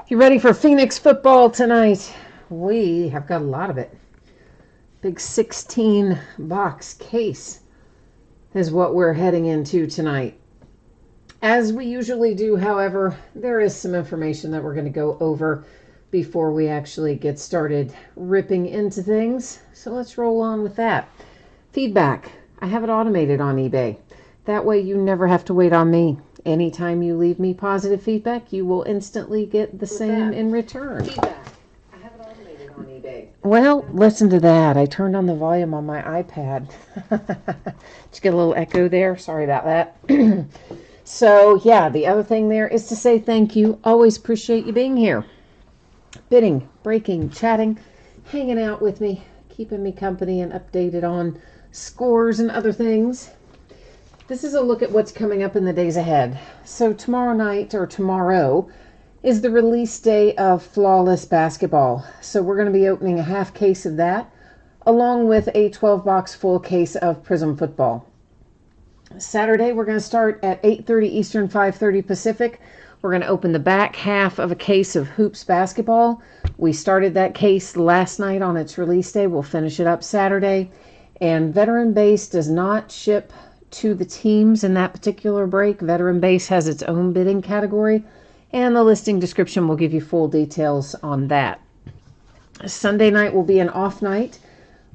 You ready for Phoenix football tonight? We have got a lot of it. Big 16 box case is what we're heading into tonight. As we usually do, however, there is some information that we're going to go over before we actually get started ripping into things. So let's roll on with that. Feedback. I have it automated on eBay. That way you never have to wait on me. Anytime you leave me positive feedback, you will instantly get the same in return. Feedback. I have it automated on eBay. Well, listen to that. I turned on the volume on my iPad. Did you get a little echo there? Sorry about that. So, yeah, the other thing there is to say thank you. Always appreciate you being here. Bidding, breaking, chatting, hanging out with me, keeping me company and updated on scores and other things. This is a look at what's coming up in the days ahead. So tomorrow night, or tomorrow, is the release day of Flawless Basketball. So we're going to be opening a half case of that, along with a 12-box full case of Prism Football. Saturday, we're going to start at 8:30 Eastern, 5:30 Pacific. We're going to open the back half of a case of Hoops Basketball. We started that case last night on its release day. We'll finish it up Saturday. And Veteran Base does not ship to the teams in that particular break. Veteran Base has its own bidding category, and the listing description will give you full details on that. Sunday night will be an off night.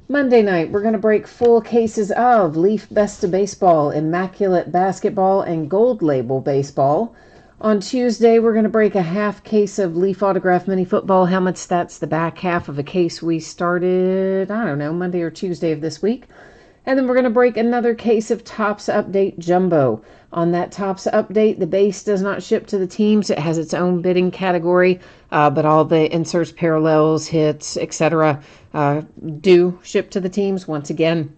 Monday night, we're going to break full cases of Leaf Best of Baseball, Immaculate Basketball, and Gold Label Baseball. On Tuesday, we're going to break a half case of Leaf Autograph Mini Football helmets. That's the back half of a case we started, Monday or Tuesday of this week. And then we're going to break another case of Topps Update Jumbo. On that Topps Update, the base does not ship to the teams. It has its own bidding category, but all the inserts, parallels, hits, etc. Do ship to the teams. Once again,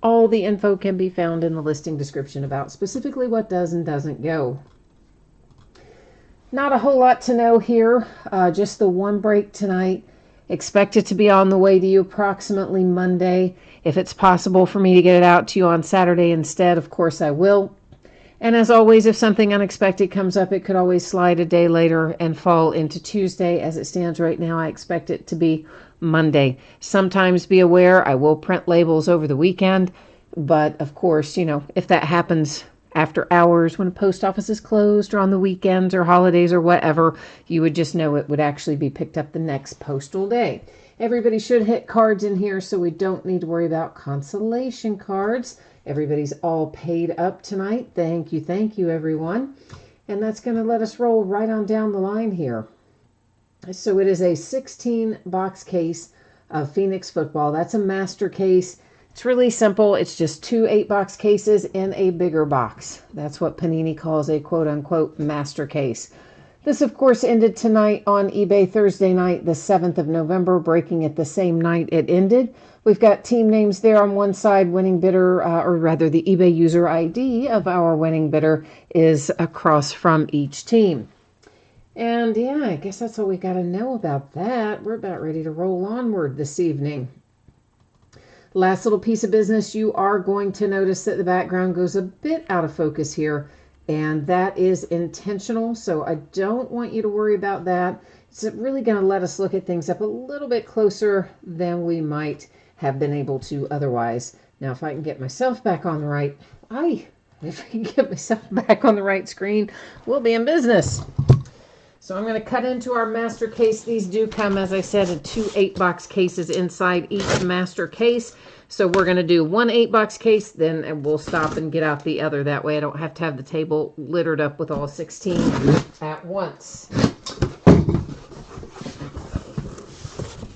all the info can be found in the listing description about specifically what does and doesn't go. Not a whole lot to know here, just the one break tonight. Expect it to be on the way to you approximately Monday. If it's possible for me to get it out to you on Saturday instead, of course I will. And as always, if something unexpected comes up, it could always slide a day later and fall into Tuesday. As it stands right now, I expect it to be Monday. Sometimes be aware, I will print labels over the weekend. But of course, if that happens after hours when a post office is closed or on the weekends or holidays or whatever, you would just know it would actually be picked up the next postal day. Everybody should hit cards in here, so we don't need to worry about consolation cards. Everybody's all paid up tonight. Thank you, everyone. And that's going to let us roll right on down the line here. So it is a 16-box case of Phoenix football. That's a master case. It's really simple. It's just 2 8-box cases in a bigger box. That's what Panini calls a quote-unquote master case. This, of course, ended tonight on eBay Thursday night, the 7th of November, breaking it the same night it ended. We've got team names there on one side. Winning bidder, or rather the eBay user ID of our winning bidder is across from each team. And yeah, I guess that's all we got to know about that. We're about ready to roll onward this evening. Last little piece of business, you are going to notice that the background goes a bit out of focus here, and that is intentional, so I don't want you to worry about that. It's really going to let us look at things up a little bit closer than we might have been able to otherwise. Now, if I can get myself back on the right, if I can get myself back on the right screen, we'll be in business. So I'm going to cut into our master case. These do come, as I said, in 2 8-box cases inside each master case. So we're going to do 1 8-box case, then we'll stop and get out the other. That way I don't have to have the table littered up with all 16 at once.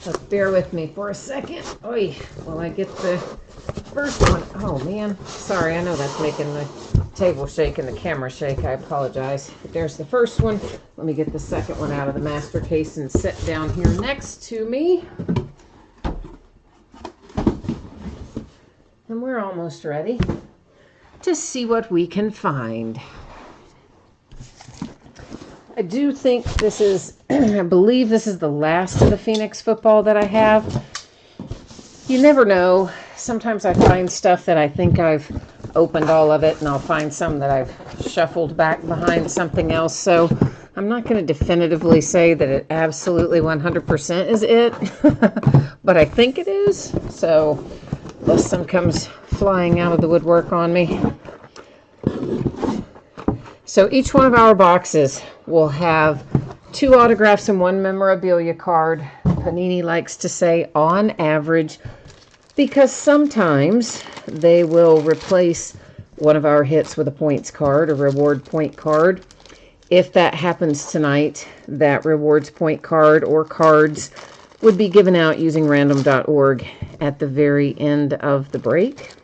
So bear with me for a second. Oy, while I get the first one. Oh, man. Sorry, I know that's making the table shake and the camera shake. I apologize. But there's the first one. Let me get the second one out of the master case and sit down here next to me. And we're almost ready to see what we can find. I do think this is, I believe this is the last of the Phoenix football that I have. You never know. Sometimes I find stuff that I think I've opened all of it, and I'll find some that I've shuffled back behind something else. So I'm not going to definitively say that it absolutely 100% is it, but I think it is. So, unless some comes flying out of the woodwork on me. So each one of our boxes will have 2 autographs and 1 memorabilia card. Panini likes to say on average, because sometimes they will replace one of our hits with a points card, a reward point card. If that happens tonight, that rewards point card or cards would be given out using random.org at the very end of the break.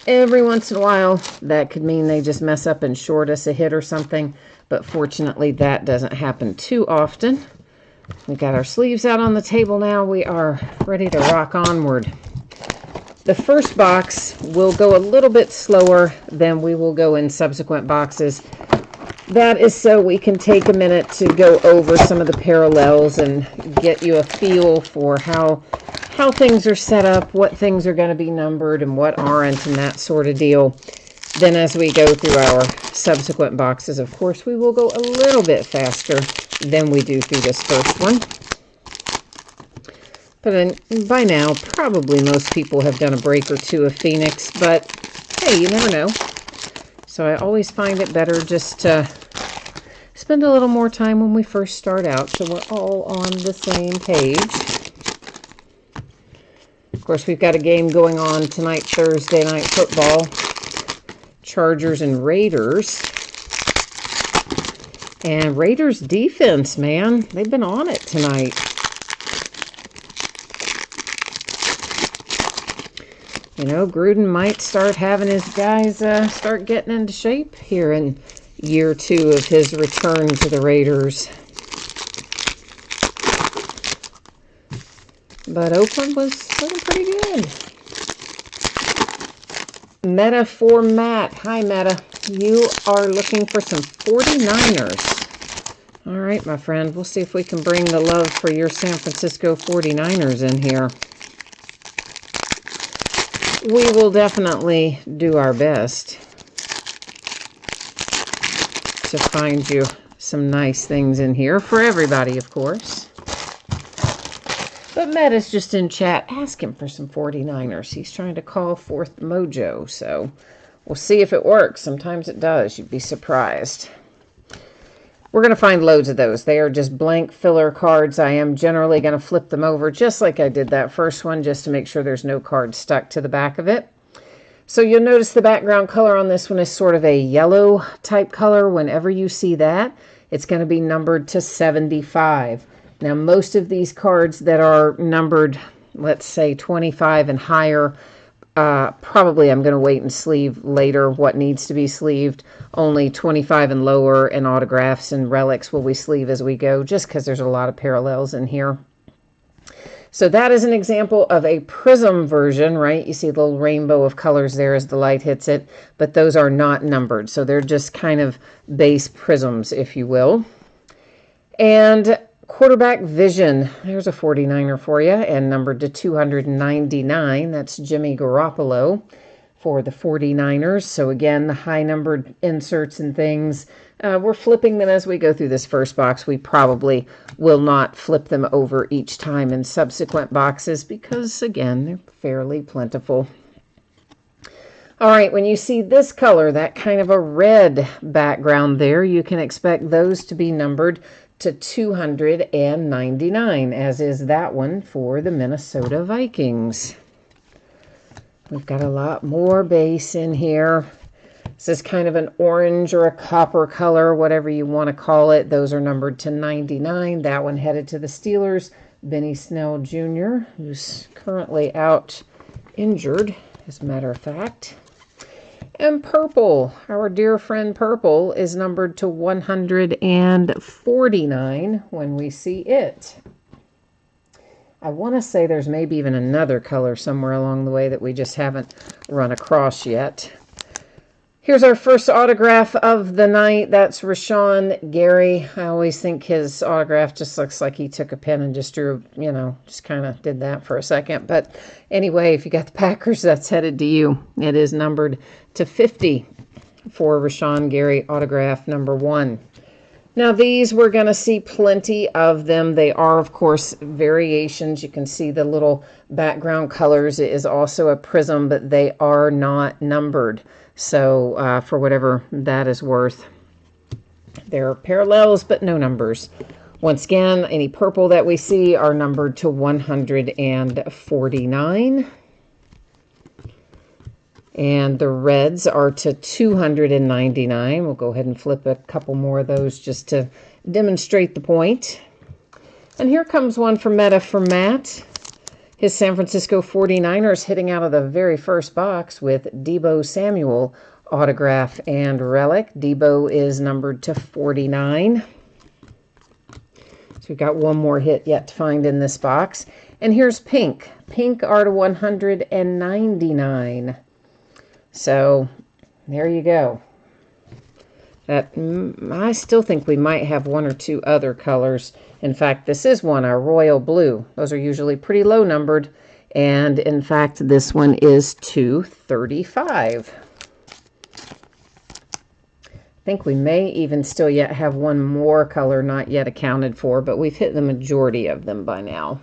Every once in a while, that could mean they just mess up and short us a hit or something, but fortunately that doesn't happen too often. We got our sleeves out on the table now. We are ready to rock onward. The first box will go a little bit slower than we will go in subsequent boxes. That is so we can take a minute to go over some of the parallels and get you a feel for how things are set up, what things are going to be numbered and what aren't, and that sort of deal. Then as we go through our subsequent boxes, of course, we will go a little bit faster than we do through this first one. But by now, probably most people have done a break or two of Phoenix, but hey, you never know. So I always find it better just to spend a little more time when we first start out so we're all on the same page. Of course, we've got a game going on tonight, Thursday Night Football. Chargers and Raiders. And Raiders defense, man, they've been on it tonight. You know, Gruden might start having his guys start getting into shape here in year 2 of his return to the Raiders. But Oakland was looking pretty good. Meta for Matt. Hi, Meta. You are looking for some 49ers. All right, my friend. We'll see if we can bring the love for your San Francisco 49ers in here. We will definitely do our best to find you some nice things in here for everybody, of course. But Matt is just in chat. Ask him for some 49ers. He's trying to call forth mojo, so we'll see if it works. Sometimes it does. You'd be surprised. We're going to find loads of those. They are just blank filler cards. I am generally going to flip them over just like I did that first one, just to make sure there's no card stuck to the back of it. So you'll notice the background color on this one is sort of a yellow type color. Whenever you see that, it's going to be numbered to 75. Now, most of these cards that are numbered, let's say 25 and higher, probably I'm going to wait and sleeve later what needs to be sleeved. Only 25 and lower and autographs and relics will we sleeve as we go, just because there's a lot of parallels in here. So that is an example of a prism version, right? You see the little rainbow of colors there as the light hits it, but those are not numbered. So they're just kind of base prisms, if you will. And quarterback vision, there's a 49er for you, and numbered to 299. That's Jimmy Garoppolo for the 49ers. So again, the high numbered inserts and things, we're flipping them as we go through this first box. We probably will not flip them over each time in subsequent boxes because, again, they're fairly plentiful. All right, when you see this color, that kind of a red background there, you can expect those to be numbered to 299, as is that one for the Minnesota Vikings. We've got a lot more base in here. This is kind of an orange or a copper color, whatever you want to call it. Those are numbered to 99. That one headed to the Steelers. Benny Snell Jr., who's currently out injured, as a matter of fact. And purple, our dear friend purple, is numbered to 149 when we see it. I want to say there's maybe even another color somewhere along the way that we just haven't run across yet. Here's our first autograph of the night. That's Rashawn Gary. I always think his autograph just looks like he took a pen and just drew, you know, just kind of did that for a second. But anyway, if you got the Packers, that's headed to you. It is numbered to 50 for Rashawn Gary, autograph number 1. Now these, we're going to see plenty of them. They are, of course, variations. You can see the little background colors. It is also a prism, but they are not numbered. So for whatever that is worth, there are parallels, but no numbers. Once again, any purple that we see are numbered to 149. And the reds are to 299. We'll go ahead and flip a couple more of those just to demonstrate the point. And here comes one for Meta for Matt. His San Francisco 49ers hitting out of the very first box with Deebo Samuel autograph and relic. Deebo is numbered to 49. So we've got one more hit yet to find in this box. And here's pink. Pink are to 199. So there you go. That I still think we might have one or two other colors. In fact, this is one, a royal blue. Those are usually pretty low numbered. And in fact, this one is 235. I think we may even still yet have one more color not yet accounted for, but we've hit the majority of them by now.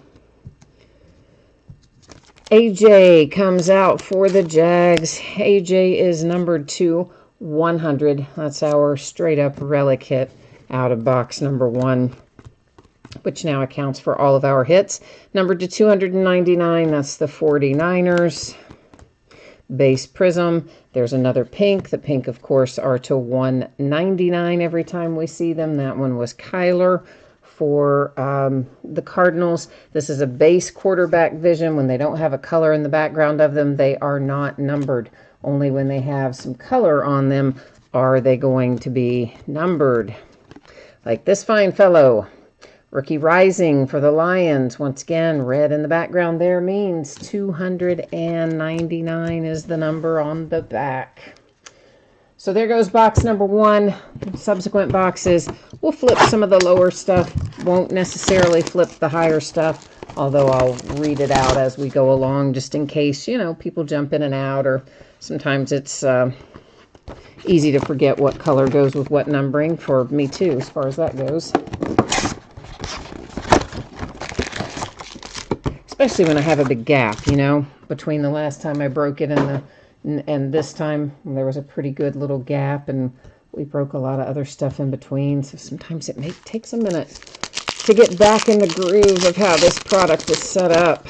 AJ comes out for the Jags. AJ is numbered to 100. That's our straight up relic hit out of box number 1, which now accounts for all of our hits. Numbered to 299, that's the 49ers. Base prism. There's another pink. The pink, of course, are to 199 every time we see them. That one was Kyler for the Cardinals. This is a base quarterback vision. When they don't have a color in the background of them, they are not numbered. Only when they have some color on them are they going to be numbered. Like this fine fellow. Rookie Rising for the Lions. Once again, red in the background there means 299 is the number on the back. So there goes box number 1. Subsequent boxes, we'll flip some of the lower stuff. Won't necessarily flip the higher stuff, although I'll read it out as we go along just in case, you know, people jump in and out, or sometimes it's easy to forget what color goes with what numbering, for me too, as far as that goes. Especially when I have a big gap, you know, between the last time I broke it and this time. There was a pretty good little gap, and we broke a lot of other stuff in between. So sometimes it takes a minute to get back in the groove of how this product is set up.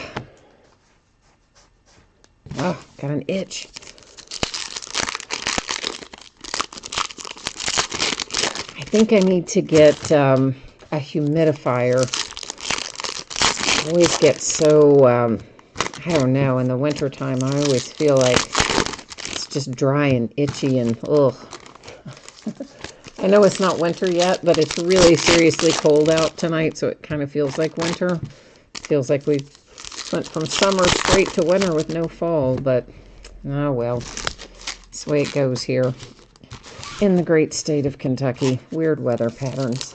Oh, got an itch. I think I need to get a humidifier. I always get so, I don't know, in the wintertime, I always feel like it's just dry and itchy and ugh. I know it's not winter yet, but it's really seriously cold out tonight, so it kind of feels like winter. It feels like we went from summer straight to winter with no fall, but oh well. That's the way it goes here in the great state of Kentucky. Weird weather patterns.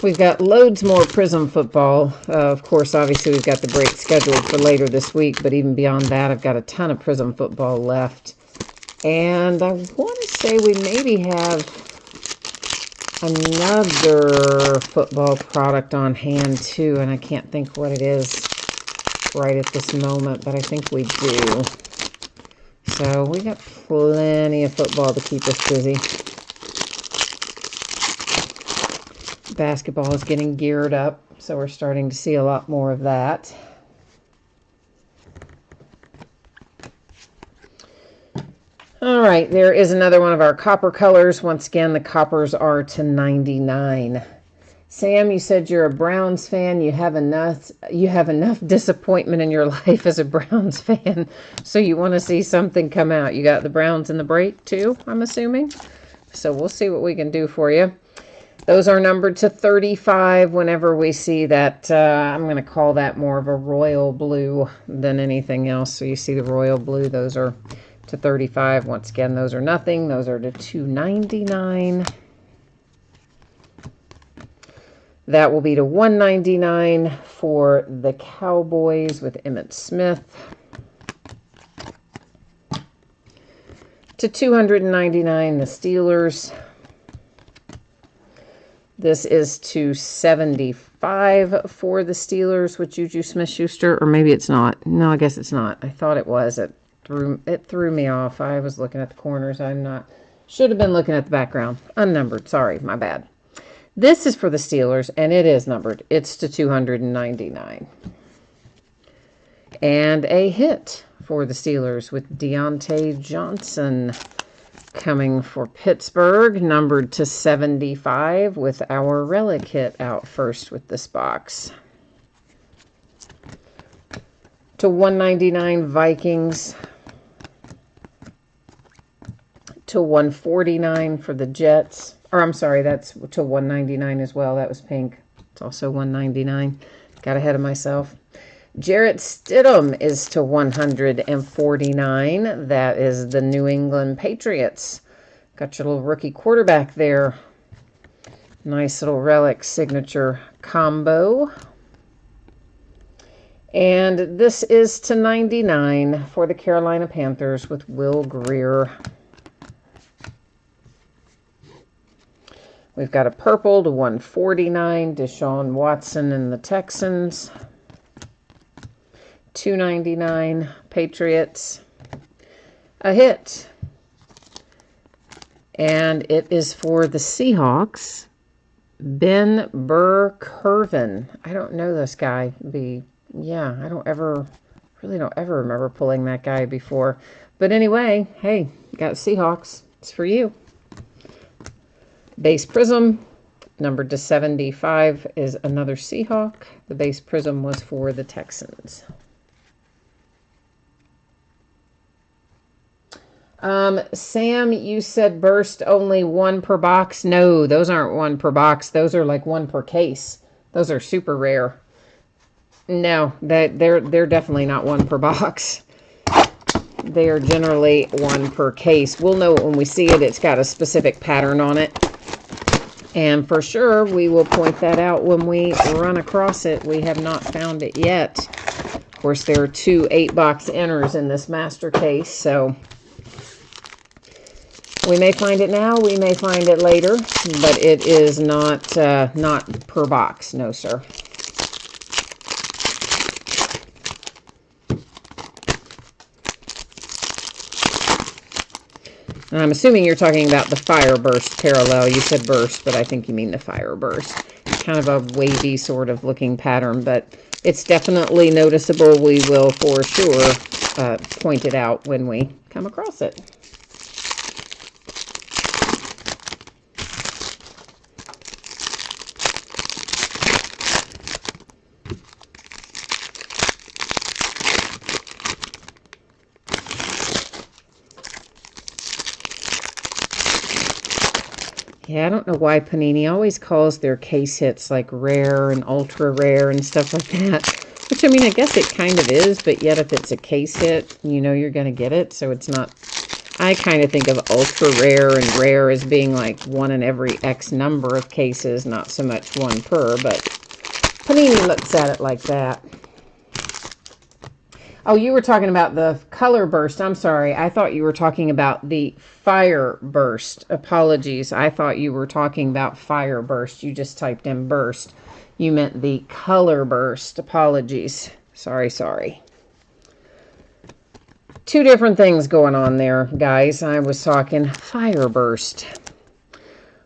We've got loads more Prism football. Of course, obviously, we've got the break scheduled for later this week, but even beyond that, I've got a ton of Prism football left. And I want to say we maybe have another football product on hand, too, and I can't think what it is right at this moment, but I think we do. So we got plenty of football to keep us busy. Basketball is getting geared up, so we're starting to see a lot more of that. All right, there is another one of our copper colors. Once again, the coppers are to 99. Sam, you said you're a Browns fan. You have enough disappointment in your life as a Browns fan, so you want to see something come out. You got the Browns in the break too, I'm assuming. So we'll see what we can do for you. Those are numbered to 35 whenever we see that. I'm going to call that more of a royal blue than anything else. So you see the royal blue, those are to 35. Once again, those are nothing. Those are to 299. That will be to 199 for the Cowboys with Emmitt Smith. To 299, the Steelers. This is to 75 for the Steelers with Juju Smith-Schuster, or maybe it's not. No, I guess it's not. I thought it was. It threw me off. I was looking at the corners. Should have been looking at the background. Unnumbered. Sorry, my bad. This is for the Steelers, and it is numbered. It's to 299. And a hit for the Steelers with Deontay Johnson coming for Pittsburgh, numbered to 75 with our relic hit out first with this box. To 199 Vikings. To 149 for the Jets. Or I'm sorry, that's to 199 as well. That was pink. It's also 199. Got ahead of myself. Jarrett Stidham is to 149. That is the New England Patriots. Got your little rookie quarterback there. Nice little relic signature combo. And this is to 99 for the Carolina Panthers with Will Grier. We've got a purple to 149, Deshaun Watson and the Texans. 299 Patriots. A hit. And it is for the Seahawks. Ben Burr-Kirven. I don't know this guy. I don't ever remember pulling that guy before. But anyway, hey, got Seahawks. It's for you. Base Prism, numbered to 75, is another Seahawk. The base Prism was for the Texans. Sam, you said burst only one per box. No, those aren't one per box. Those are like one per case. Those are super rare. No, they're definitely not one per box. They are generally one per case. We'll know when we see it. It's got a specific pattern on it. And for sure, we will point that out when we run across it. We have not found it yet. Of course, there are 2 8-box inners in this master case, so we may find it now, we may find it later, but it is not per box. No, sir. And I'm assuming you're talking about the Fire Burst parallel. You said burst, but I think you mean the Fire Burst. Kind of a wavy sort of looking pattern, but it's definitely noticeable. We will for sure point it out when we come across it. Yeah, I don't know why Panini always calls their case hits like rare and ultra rare and stuff like that. Which, I mean, I guess it kind of is, but yet if it's a case hit, you know you're going to get it. So it's not... I kind of think of ultra rare and rare as being like one in every X number of cases, not so much one per, but Panini looks at it like that. Oh, you were talking about the color burst. I'm sorry. I thought you were talking about the fire burst. Apologies. I thought you were talking about fire burst. You just typed in burst. You meant the color burst. Apologies. Sorry. 2 different things going on there, guys. I was talking fire burst.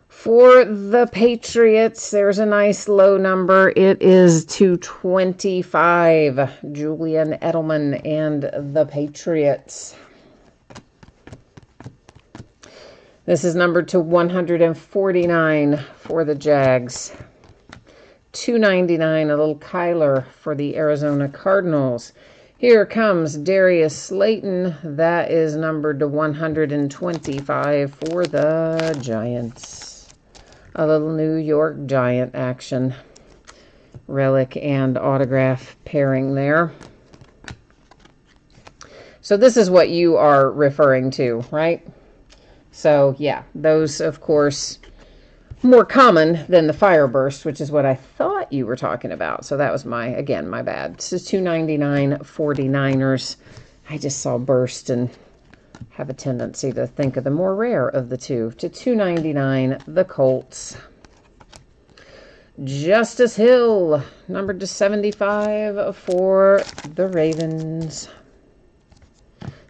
For the Patriots, there's a nice low number. It is 225. Julian Edelman and the Patriots. This is numbered to 149 for the Jags. 299, a little Kyler for the Arizona Cardinals. Here comes Darius Slayton. That is numbered to 125 for the Giants. A little New York Giant action. Relic and autograph pairing there. So this is what you are referring to, right? So yeah, those, of course, more common than the Fire Burst, which is what I thought you were talking about. So that was my bad. This is $2.99 49ers. I just saw Burst and have a tendency to think of the more rare of the two. To $2.99, the Colts. Justice Hill, numbered to 75 for the Ravens.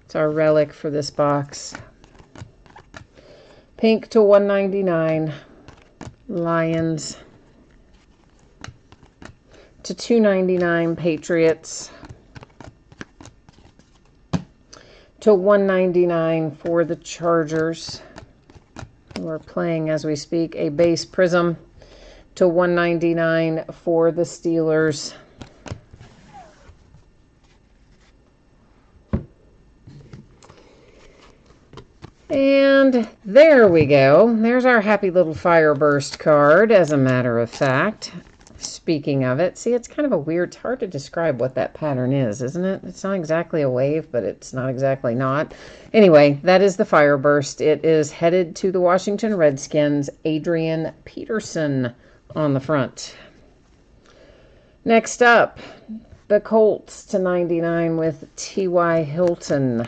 It's our relic for this box. Pink to $1.99, Lions. To $2.99, Patriots. To $1.99 for the Chargers, who are playing as we speak. A base prism to $1.99 for the Steelers. And there we go. There's our happy little Fireburst card, as a matter of fact. Speaking of it, see, it's kind of a weird, it's hard to describe what that pattern is, isn't it? It's not exactly a wave, but it's not exactly not. Anyway, that is the Fireburst. It is headed to the Washington Redskins, Adrian Peterson on the front. Next up, the Colts to 99 with T.Y. Hilton.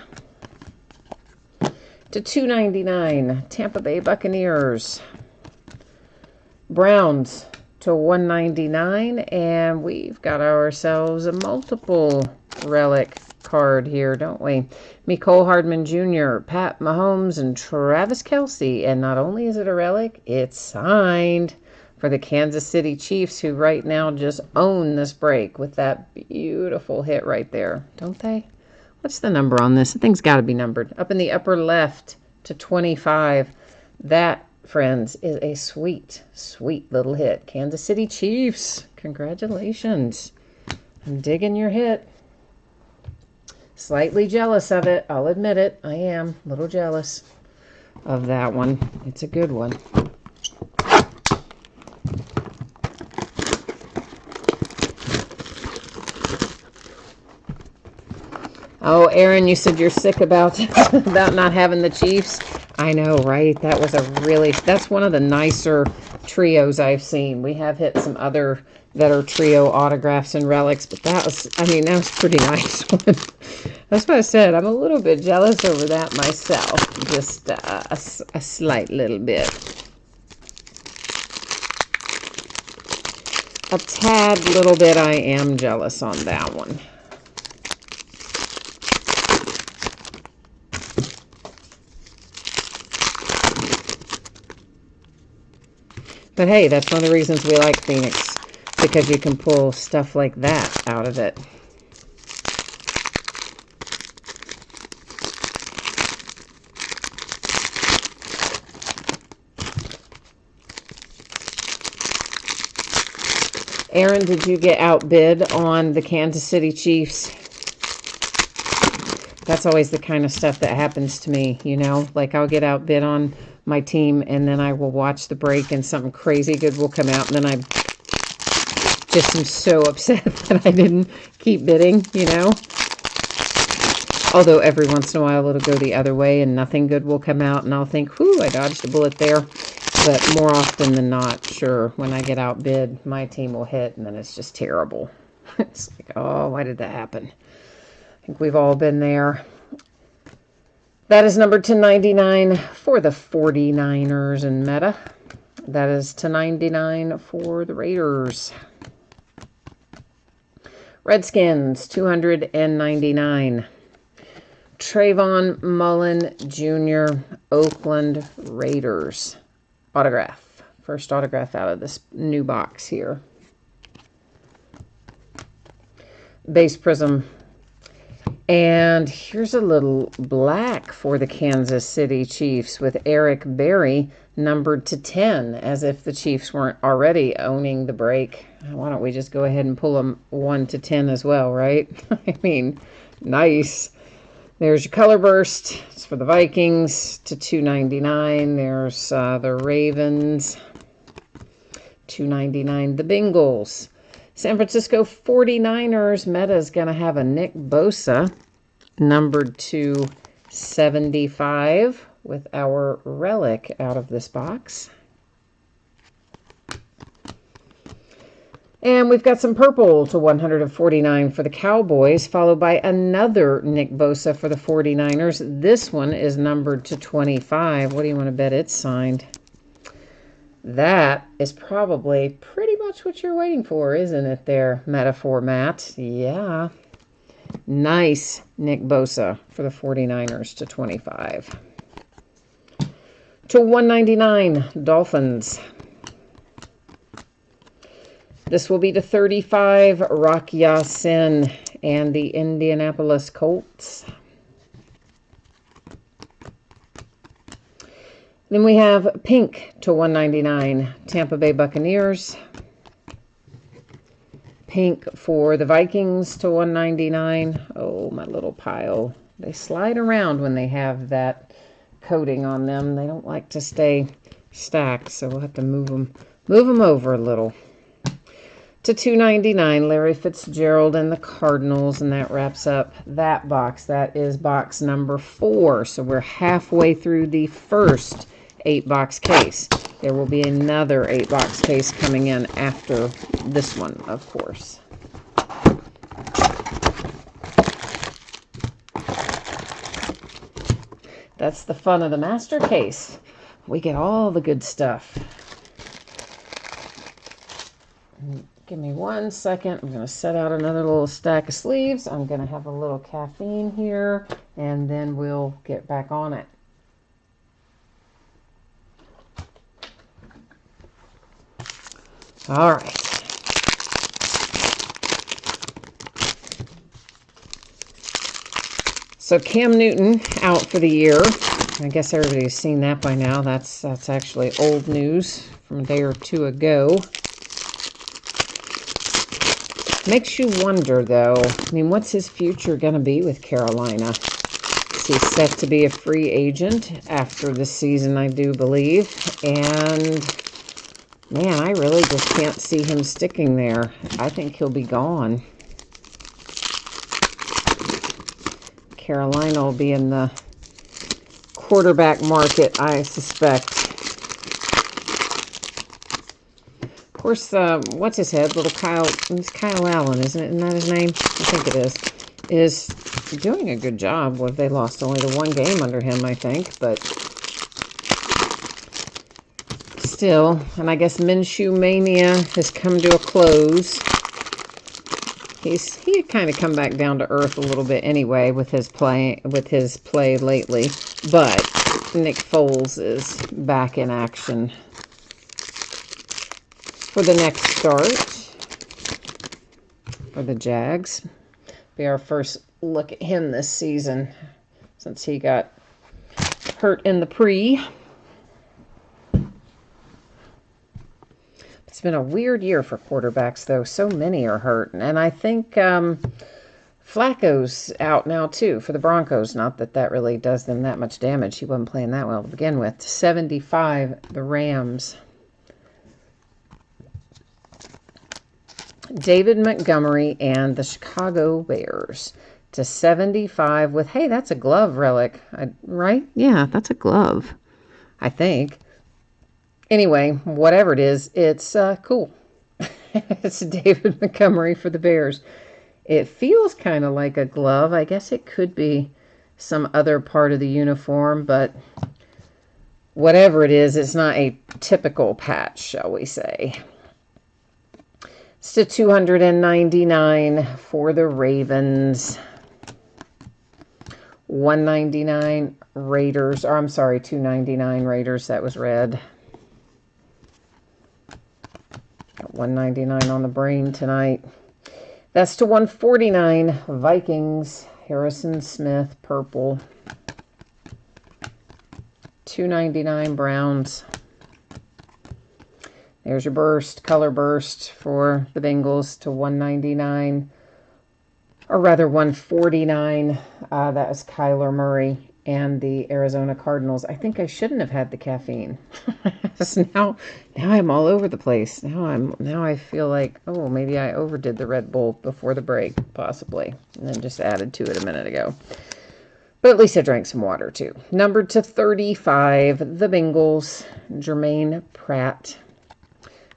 To $2.99, Tampa Bay Buccaneers. Browns to $1.99, and we've got ourselves a multiple relic card here, don't we? Mecole Hardman Jr., Pat Mahomes, and Travis Kelce. And not only is it a relic, it's signed for the Kansas City Chiefs, who right now just own this break with that beautiful hit right there, don't they? What's the number on this? The thing's got to be numbered. Up in the upper left to 25. That, friends, is a sweet, sweet little hit. Kansas City Chiefs, congratulations. I'm digging your hit. Slightly jealous of it. I'll admit it. I am a little jealous of that one. It's a good one. Oh, Aaron, you said you're sick about not having the Chiefs. I know, right? That was that's one of the nicer trios I've seen. We have hit some other that are trio autographs and relics, but that was pretty nice one. That's what I said. I'm a little bit jealous over that myself. Just a slight little bit. A tad little bit I am jealous on that one. But hey, that's one of the reasons we like Phoenix, because you can pull stuff like that out of it. Aaron, did you get outbid on the Kansas City Chiefs? That's always the kind of stuff that happens to me, you know? Like, I'll get outbid on my team, and then I will watch the break, and something crazy good will come out, and then I just am so upset that I didn't keep bidding, you know? Although every once in a while it'll go the other way, and nothing good will come out, and I'll think, whew, I dodged a bullet there. But more often than not, sure, when I get outbid, my team will hit, and then it's just terrible. It's like, oh, why did that happen? I think we've all been there. That is numbered to 99 for the 49ers and Meta. That is to 99 for the Raiders. Redskins, 299. Trayvon Mullen Jr., Oakland Raiders. Autograph. First autograph out of this new box here. Base prism. And here's a little black for the Kansas City Chiefs with Eric Berry, numbered to 10, as if the Chiefs weren't already owning the break. Why don't we just go ahead and pull them 1 to 10 as well, right? I mean, nice. There's your color burst. It's for the Vikings to $2.99. There's the Ravens, $2.99. The Bengals. San Francisco 49ers. Meta is going to have a Nick Bosa, numbered to 75, with our relic out of this box. And we've got some purple to 149 for the Cowboys, followed by another Nick Bosa for the 49ers. This one is numbered to 25. What do you want to bet it's signed? That is probably pretty much what you're waiting for, isn't it there, Metaphor Matt? Yeah. Nice Nick Bosa for the 49ers to 25. To 199, Dolphins. This will be to 35, Rock Ya-Sin and the Indianapolis Colts. Then we have pink to 199, Tampa Bay Buccaneers. Pink for the Vikings to 199. Oh, my little pile. They slide around when they have that coating on them. They don't like to stay stacked, so we'll have to move them over a little. To 299, Larry Fitzgerald and the Cardinals, and that wraps up that box. That is box number 4, so we're halfway through the first 8-box case. There will be another 8-box case coming in after this one, of course. That's the fun of the master case. We get all the good stuff. Give me 1 second. I'm going to set out another little stack of sleeves. I'm going to have a little caffeine here, and then we'll get back on it. All right. So Cam Newton out for the year. I guess everybody's seen that by now. That's actually old news from a day or two ago. Makes you wonder, though. I mean, what's his future going to be with Carolina? Is he set to be a free agent after this season, I do believe. And, man, I really just can't see him sticking there. I think he'll be gone. Carolina will be in the quarterback market, I suspect. Of course, what's his head? Little Kyle, it's Kyle Allen, isn't it? Isn't that his name? I think it is doing a good job. Well, they lost only the 1 game under him, I think, but still. And I guess Minshew Mania has come to a close. He had kind of come back down to earth a little bit anyway with his play lately, but Nick Foles is back in action for the next start for the Jags. Be our first look at him this season since he got hurt in the pre. It's been a weird year for quarterbacks, though. So many are hurt. And I think Flacco's out now, too, for the Broncos. Not that that really does them that much damage. He wasn't playing that well to begin with. 75, the Rams. David Montgomery and the Chicago Bears. To 75 with, hey, that's a glove relic, right? Yeah, that's a glove, I think. Anyway, whatever it is, it's cool. It's David Montgomery for the Bears. It feels kind of like a glove. I guess it could be some other part of the uniform, but whatever it is, it's not a typical patch, shall we say. It's to 299 for the Ravens. 199 Raiders, or I'm sorry, 299 Raiders. That was red. Got 199 on the brain tonight. That's to 149 Vikings. Harrison Smith, purple. 299 Browns. There's your burst, color burst for the Bengals to 199, or rather 149. That was Kyler Murray and the Arizona Cardinals. I think I shouldn't have had the caffeine. now I'm all over the place. Now I feel like, oh, maybe I overdid the Red Bull before the break, possibly, and then just added to it a minute ago. But at least I drank some water too. Numbered to 35, the Bengals, Jermaine Pratt.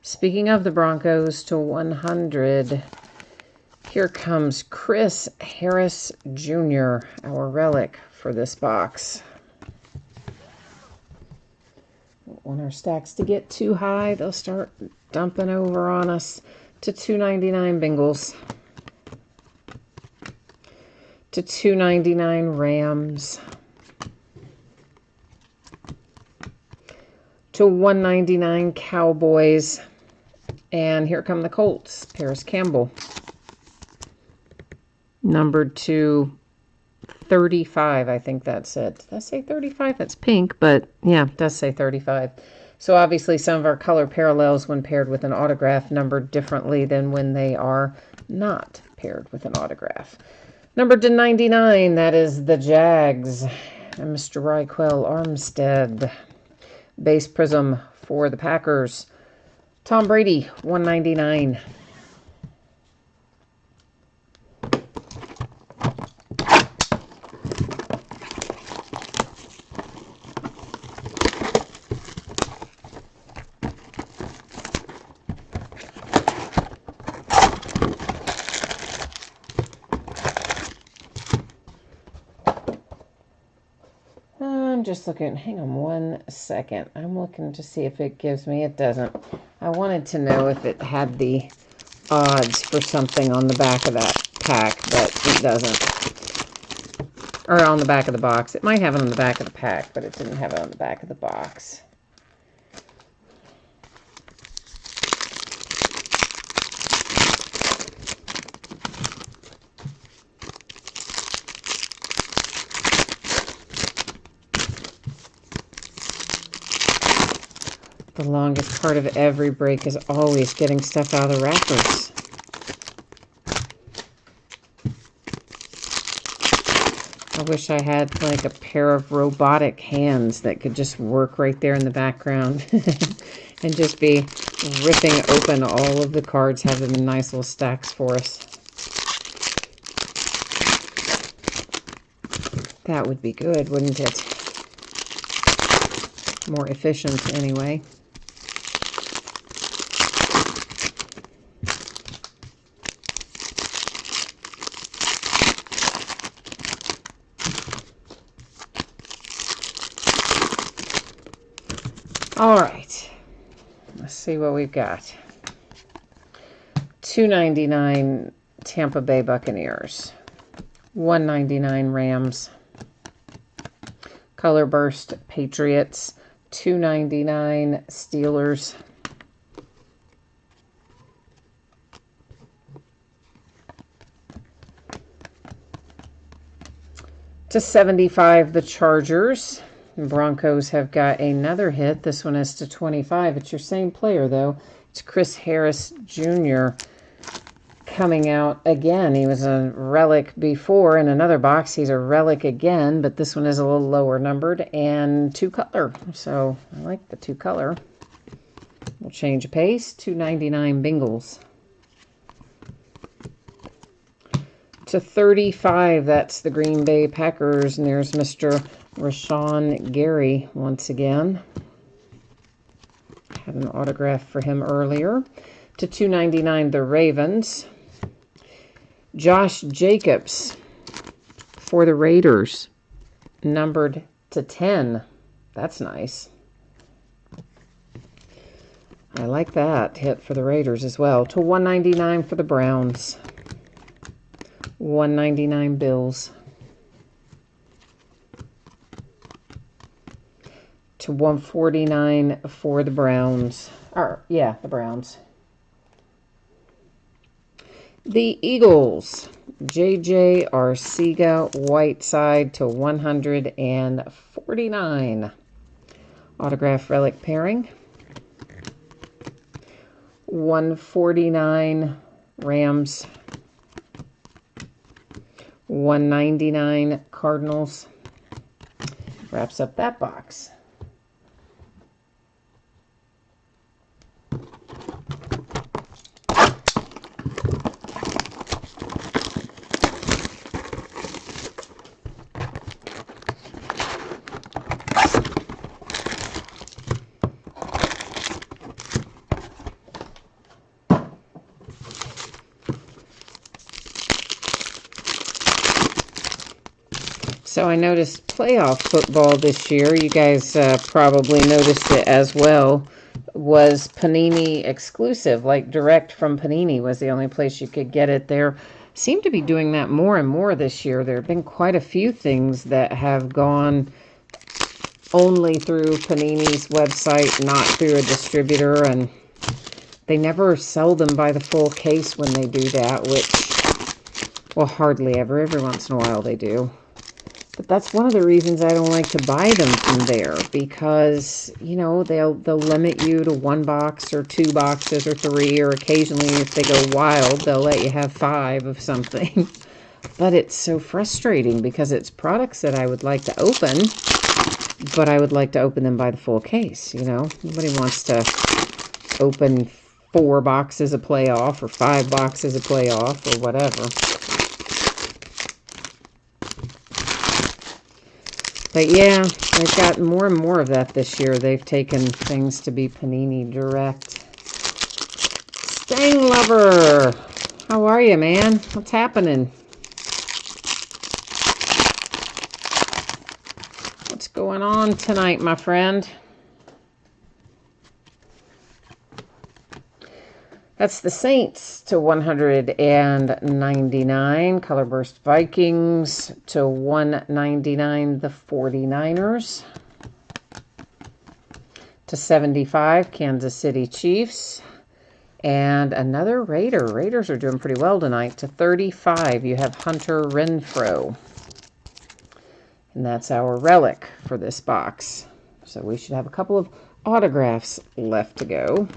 Speaking of the Broncos, to 100, here comes Chris Harris Jr., our relic for this box. Don't want our stacks to get too high. They'll start dumping over on us. To 299 Bengals. To 299 Rams. To 199 Cowboys. And here come the Colts. Paris Campbell. Numbered to 35, I think that's it. Did I say 35? That's pink, but yeah, it does say 35. So obviously some of our color parallels when paired with an autograph numbered differently than when they are not paired with an autograph. Numbered to 99, that is the Jags. And Mr. Raquel Armstead. Base prism for the Packers. Tom Brady, 199. I'm just looking, hang on 1 second. I'm looking to see if it gives me, it doesn't. I wanted to know if it had the odds for something on the back of that pack, but it doesn't. Or on the back of the box. It might have it on the back of the pack, but it didn't have it on the back of the box. The longest part of every break is always getting stuff out of the wrappers. I wish I had like a pair of robotic hands that could just work right there in the background and just be ripping open all of the cards, have them in nice little stacks for us. That would be good, wouldn't it? More efficient anyway. All right, let's see what we've got. 299 Tampa Bay Buccaneers, 199 Rams, Color Burst Patriots, 299 Steelers, to 75 the Chargers. Broncos have got another hit. This one is to 25. It's your same player, though. It's Chris Harris Jr. coming out again. He was a relic before in another box. He's a relic again, but this one is a little lower numbered and 2-color. So I like the 2-color. We'll change pace. 299 Bengals. To 35, that's the Green Bay Packers, and there's Mr. Rashawn Gary once again. Had an autograph for him earlier. To 299, the Ravens. Josh Jacobs for the Raiders, numbered to 10. That's nice. I like that hit for the Raiders as well. To 199 for the Browns. 199 Bills. To 149 for the Browns. The Browns. The Eagles. J.J. Arcega-Whiteside to 149. Autograph relic pairing. 149 Rams. 199 Cardinals. Wraps up that box. So I noticed playoff football this year, you guys probably noticed it as well, was Panini exclusive, like direct from Panini was the only place you could get it there. Seem to be doing that more and more this year. There have been quite a few things that have gone only through Panini's website, not through a distributor, and they never sell them by the full case when they do that, which, well, hardly ever. Every once in a while they do. But that's one of the reasons I don't like to buy them from there, because, you know, they'll limit you to 1 box or 2 boxes or 3, or occasionally if they go wild, they'll let you have 5 of something. But it's so frustrating because it's products that I would like to open, but I would like to open them by the full case, you know. Nobody wants to open 4 boxes of playoff or 5 boxes of playoff or whatever. But yeah, they've got more and more of that this year. They've taken things to be Panini Direct. Stang Lover! How are you, man? What's happening? What's going on tonight, my friend? That's the Saints to 199. Colorburst Vikings to 199. The 49ers to 75. Kansas City Chiefs. And another Raider. Raiders are doing pretty well tonight. To 35, you have Hunter Renfrow. And that's our relic for this box. So we should have a couple of autographs left to go.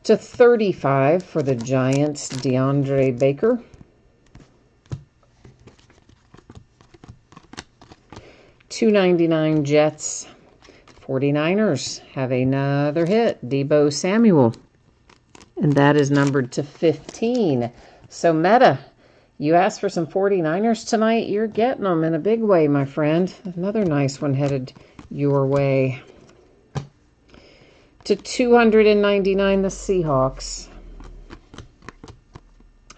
To 35 for the Giants, DeAndre Baker. $2.99 Jets. 49ers have another hit, Deebo Samuel. And that is numbered to 15. So Meta, you asked for some 49ers tonight. You're getting them in a big way, my friend. Another nice one headed your way. To 299, the Seahawks.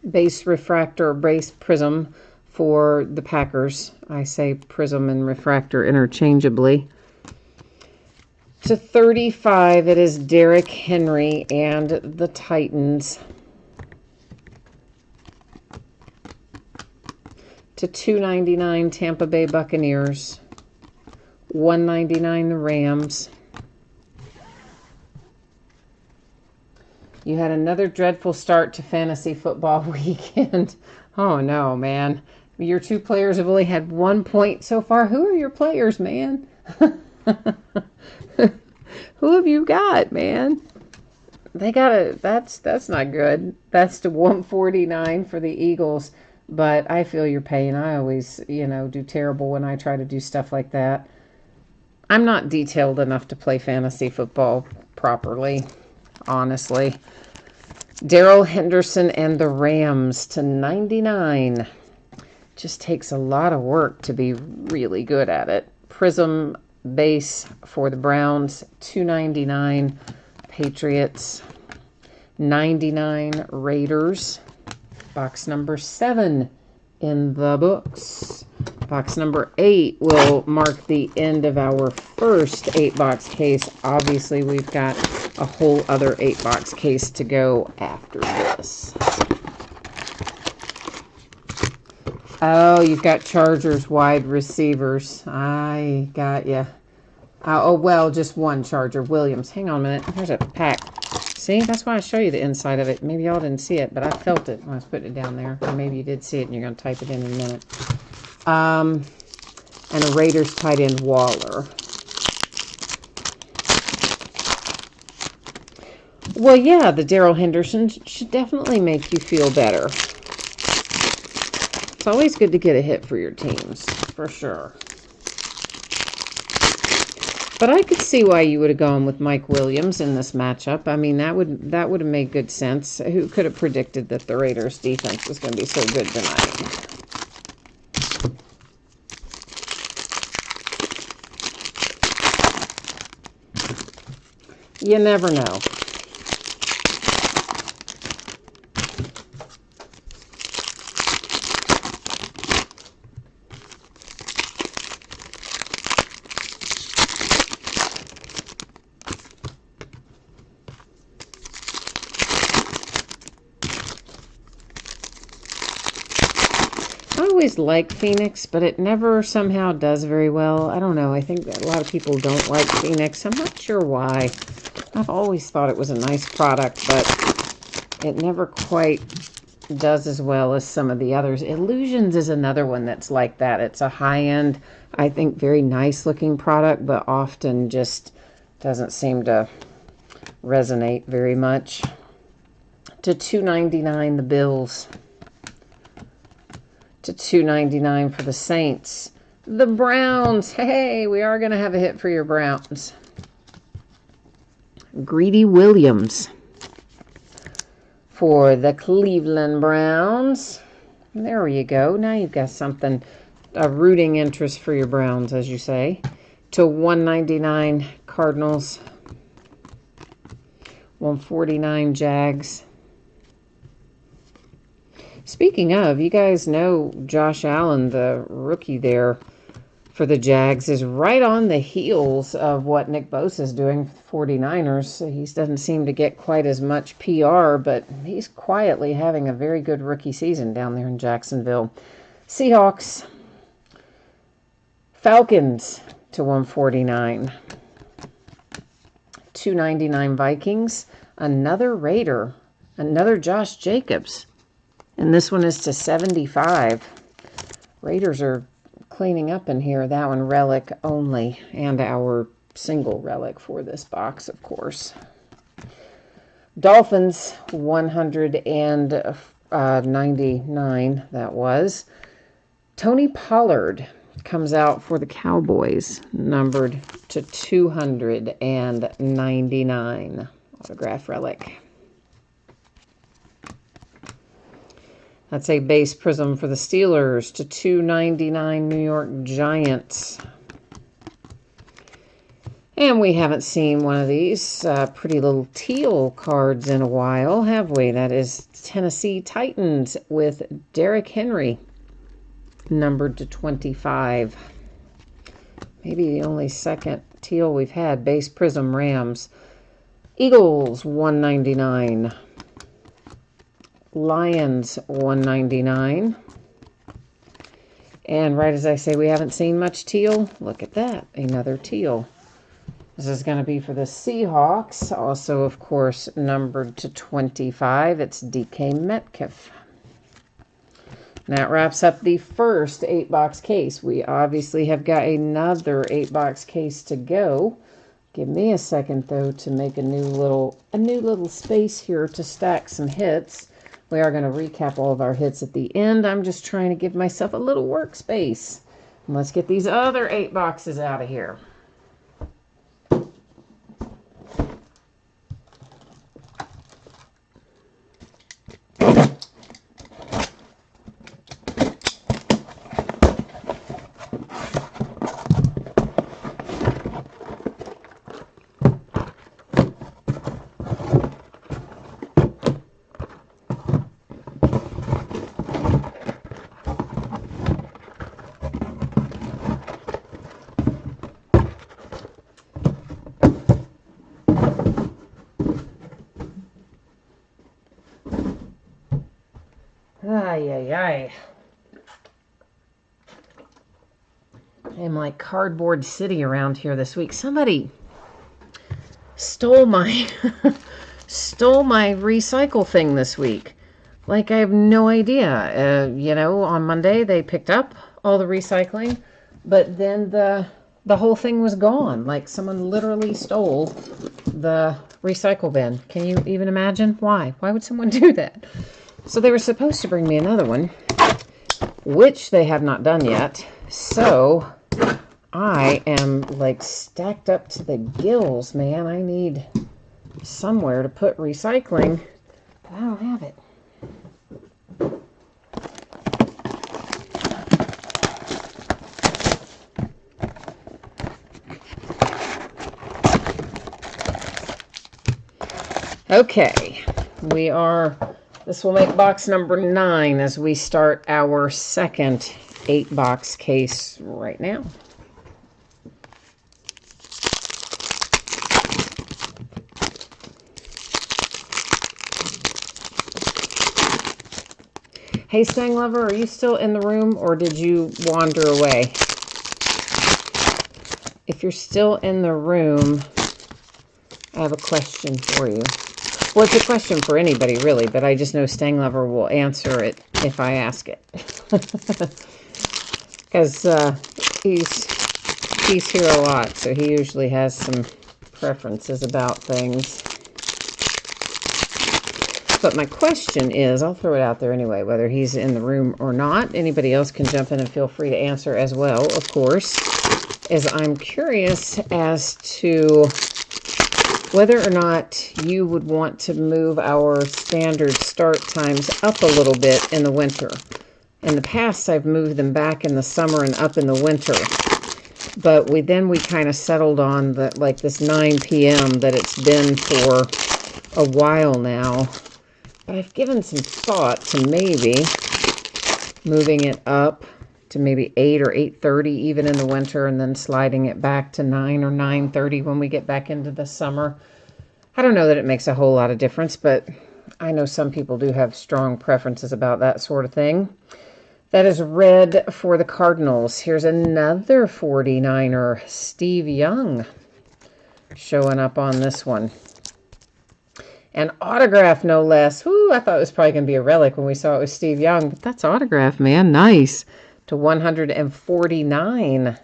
Base refractor, base prism for the Packers. I say prism and refractor interchangeably. To 35, it is Derrick Henry and the Titans. To 299, Tampa Bay Buccaneers. 199, the Rams. You had another dreadful start to fantasy football weekend. Oh, no, man. Your 2 players have only had 1 point so far. Who are your players, man? Who have you got, man? They got a... That's not good. That's to 149 for the Eagles. But I feel your pain. I always, you know, do terrible when I try to do stuff like that. I'm not detailed enough to play fantasy football properly, honestly. Darrell Henderson and the Rams to 99. Just takes a lot of work to be really good at it. Prism base for the Browns, 299. Patriots, 99. Raiders. Box number 7 in the books. Box number 8 will mark the end of our first 8-box case. Obviously, we've got a whole other 8-box case to go after this. Oh, you've got Chargers wide receivers. I got you. Oh, well, just one Charger. Williams. Hang on a minute. Here's a pack. See, that's why I show you the inside of it. Maybe y'all didn't see it, but I felt it when I was putting it down there. Or maybe you did see it and you're going to type it in a minute. And a Raiders tight end, Waller. Well, yeah, the Darrell Henderson should definitely make you feel better. It's always good to get a hit for your teams, for sure. But I could see why you would have gone with Mike Williams in this matchup. I mean, that would have made good sense. Who could have predicted that the Raiders' defense was going to be so good tonight? You never know. always liked Phoenix, but it never somehow does very well. I don't know. I think that a lot of people don't like Phoenix. I'm not sure why. I've always thought it was a nice product, but it never quite does as well as some of the others. Illusions is another one that's like that. It's a high-end, I think, very nice looking product, but often just doesn't seem to resonate very much. To $2.99 the Bills. To $2.99 for the Saints. The Browns. Hey, we are going to have a hit for your Browns. Greedy Williams for the Cleveland Browns. There you go. Now you've got something, a rooting interest for your Browns, as you say. To $1.99 Cardinals. $1.49 Jags. Speaking of, you guys know Josh Allen, the rookie there for the Jags, is right on the heels of what Nick Bosa is doing for the 49ers. He doesn't seem to get quite as much PR, but he's quietly having a very good rookie season down there in Jacksonville. Seahawks. Falcons to $1.49. $2.99 Vikings. Another Raider. Another Josh Jacobs. And this one is to $75. Raiders are cleaning up in here. That one relic only, and our single relic for this box, of course. Dolphins, 199, that was. Tony Pollard comes out for the Cowboys, numbered to 299. Autograph relic. That's a base prism for the Steelers to $2.99 New York Giants. And we haven't seen one of these pretty little teal cards in a while, have we? That is Tennessee Titans with Derrick Henry, numbered to 25. Maybe the only second teal we've had. Base prism Rams. Eagles, $1.99. Lions, $1.99. And right as I say, we haven't seen much teal. Look at that, another teal. This is going to be for the Seahawks. Also, of course, numbered to 25. It's DK Metcalf. And that wraps up the first 8-box case. We obviously have got another 8-box case to go. Give me a second, though, to make a new little space here to stack some hits. We are going to recap all of our hits at the end. I'm just trying to give myself a little workspace. And let's get these other 8 boxes out of here. Ay, ay, ay. I am like Cardboard City around here this week. Somebody stole my stole my recycle thing this week. Like, I have no idea. You know, on Monday they picked up all the recycling, but then the whole thing was gone. Like, someone literally stole the recycle bin. Can you even imagine why? Why would someone do that? So they were supposed to bring me another one, which they have not done yet. So I am like stacked up to the gills, man. I need somewhere to put recycling, but I don't have it. Okay, this will make box number 9 as we start our second 8-box case right now. Hey, Stang Lover, are you still in the room or did you wander away? If you're still in the room, I have a question for you. Well, it's a question for anybody, really, but I just know Stang Lover will answer it if I ask it. Because he's here a lot, so he usually has some preferences about things. But my question is, I'll throw it out there anyway, whether he's in the room or not. Anybody else can jump in and feel free to answer as well, of course. Is I'm curious as to whether or not you would want to move our standard start times up a little bit in the winter. In the past, I've moved them back in the summer and up in the winter. But we kind of settled on this 9 p.m. that it's been for a while now. But I've given some thought to maybe moving it up to maybe 8 or 8:30 even in the winter, and then sliding it back to 9 or 9:30 when we get back into the summer. I don't know that it makes a whole lot of difference, but I know some people do have strong preferences about that sort of thing. That is red for the Cardinals. Here's another 49er, Steve Young, showing up on this one. An autograph, no less. Whoo, I thought it was probably going to be a relic when we saw it was Steve Young, but that's autograph, man. Nice. To 149.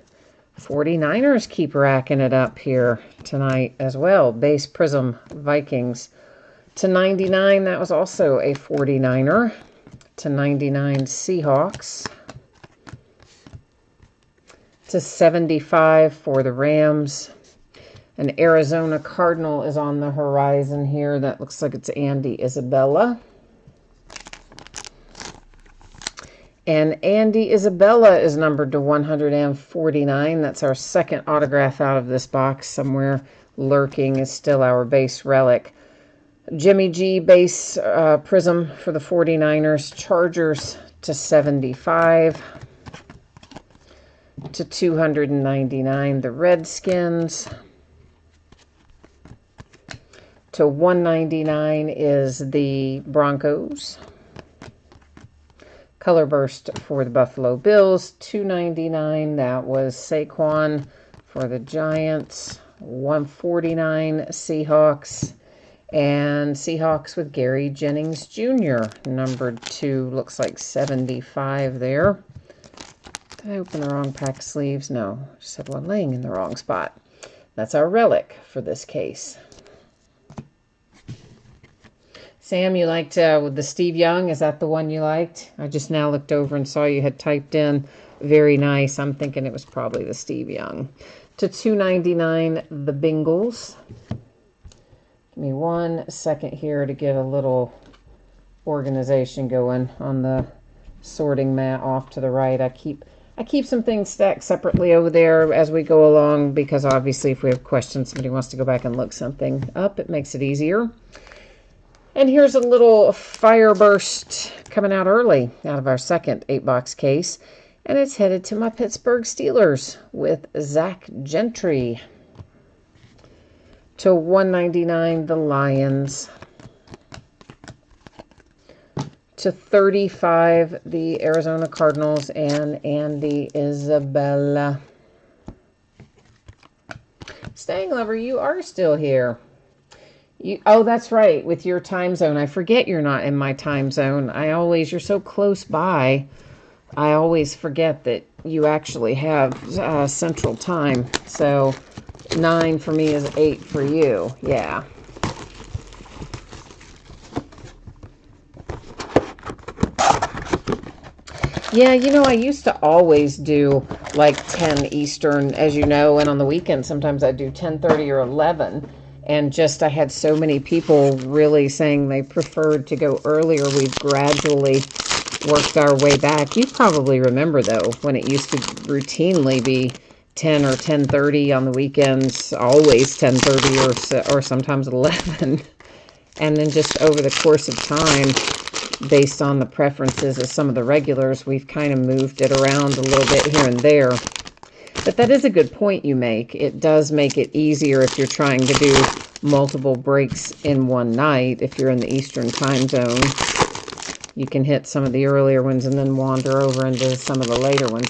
49ers keep racking it up here tonight as well. Base Prism Vikings. To 99, that was also a 49er. To 99, Seahawks. To 75 for the Rams. An Arizona Cardinal is on the horizon here. That looks like it's Andy Isabella. And Andy Isabella is numbered to 149. That's our second autograph out of this box. Somewhere lurking is still our base relic. Jimmy G base prism for the 49ers. Chargers to 75. To 299, the Redskins. To 199 is the Broncos. Color burst for the Buffalo Bills. 299, that was Saquon for the Giants. 149, Seahawks. And Seahawks with Gary Jennings Jr. Numbered to, looks like 75 there. Did I open the wrong pack of sleeves? No, just had one laying in the wrong spot. That's our relic for this case. Sam, you liked with the Steve Young. Is that the one you liked? I just now looked over and saw you had typed in. Very nice. I'm thinking it was probably the Steve Young. To 299, the Bengals. Give me 1 second here to get a little organization going on the sorting mat off to the right. I keep some things stacked separately over there as we go along, because obviously if we have questions, somebody wants to go back and look something up, it makes it easier. And here's a little fire burst coming out early out of our second 8-box case. And it's headed to my Pittsburgh Steelers with Zach Gentry. To 199, the Lions. To 35, the Arizona Cardinals and Andy Isabella. Stang Lover, you are still here. Oh, that's right, with your time zone. I forget you're not in my time zone. You're so close by, I always forget that you actually have Central Time. So 9 for me is 8 for you. Yeah. Yeah, I used to always do like 10 Eastern, as you know, and on the weekend sometimes I do 10:30 or 11. And I had so many people really saying they preferred to go earlier. We've gradually worked our way back. You probably remember, though, when it used to routinely be 10 or 10:30 on the weekends, always 10:30 or sometimes 11. And then just over the course of time, based on the preferences of some of the regulars, we've kind of moved it around a little bit here and there. But that is a good point you make. It does make it easier if you're trying to do multiple breaks in one night, if you're in the Eastern time zone. you can hit some of the earlier ones and then wander over into some of the later ones.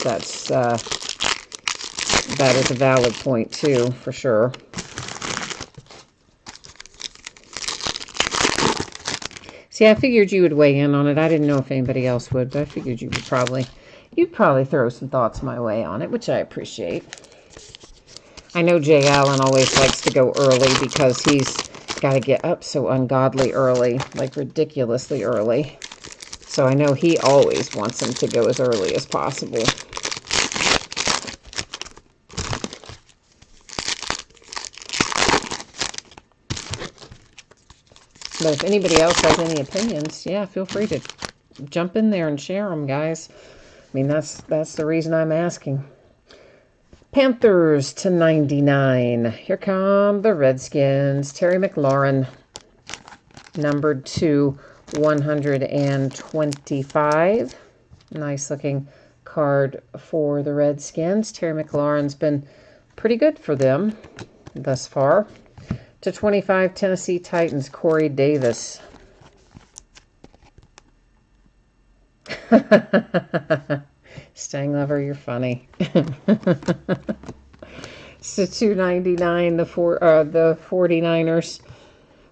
That is a valid point too, for sure. See, I figured you would weigh in on it. I didn't know if anybody else would, but I figured you'd probably throw some thoughts my way on it, which I appreciate. I know Jay Allen always likes to go early because he's got to get up so ungodly early, like ridiculously early. So I know he always wants them to go as early as possible. But if anybody else has any opinions, yeah, feel free to jump in there and share them, guys. I mean, that's the reason I'm asking. Panthers to 99. Here come the Redskins. Terry McLaurin, numbered to 125. Nice looking card for the Redskins. Terry McLaurin's been pretty good for them thus far. To 25, Tennessee Titans, Corey Davis. Stang Lover, you're funny. So 299, the 49ers.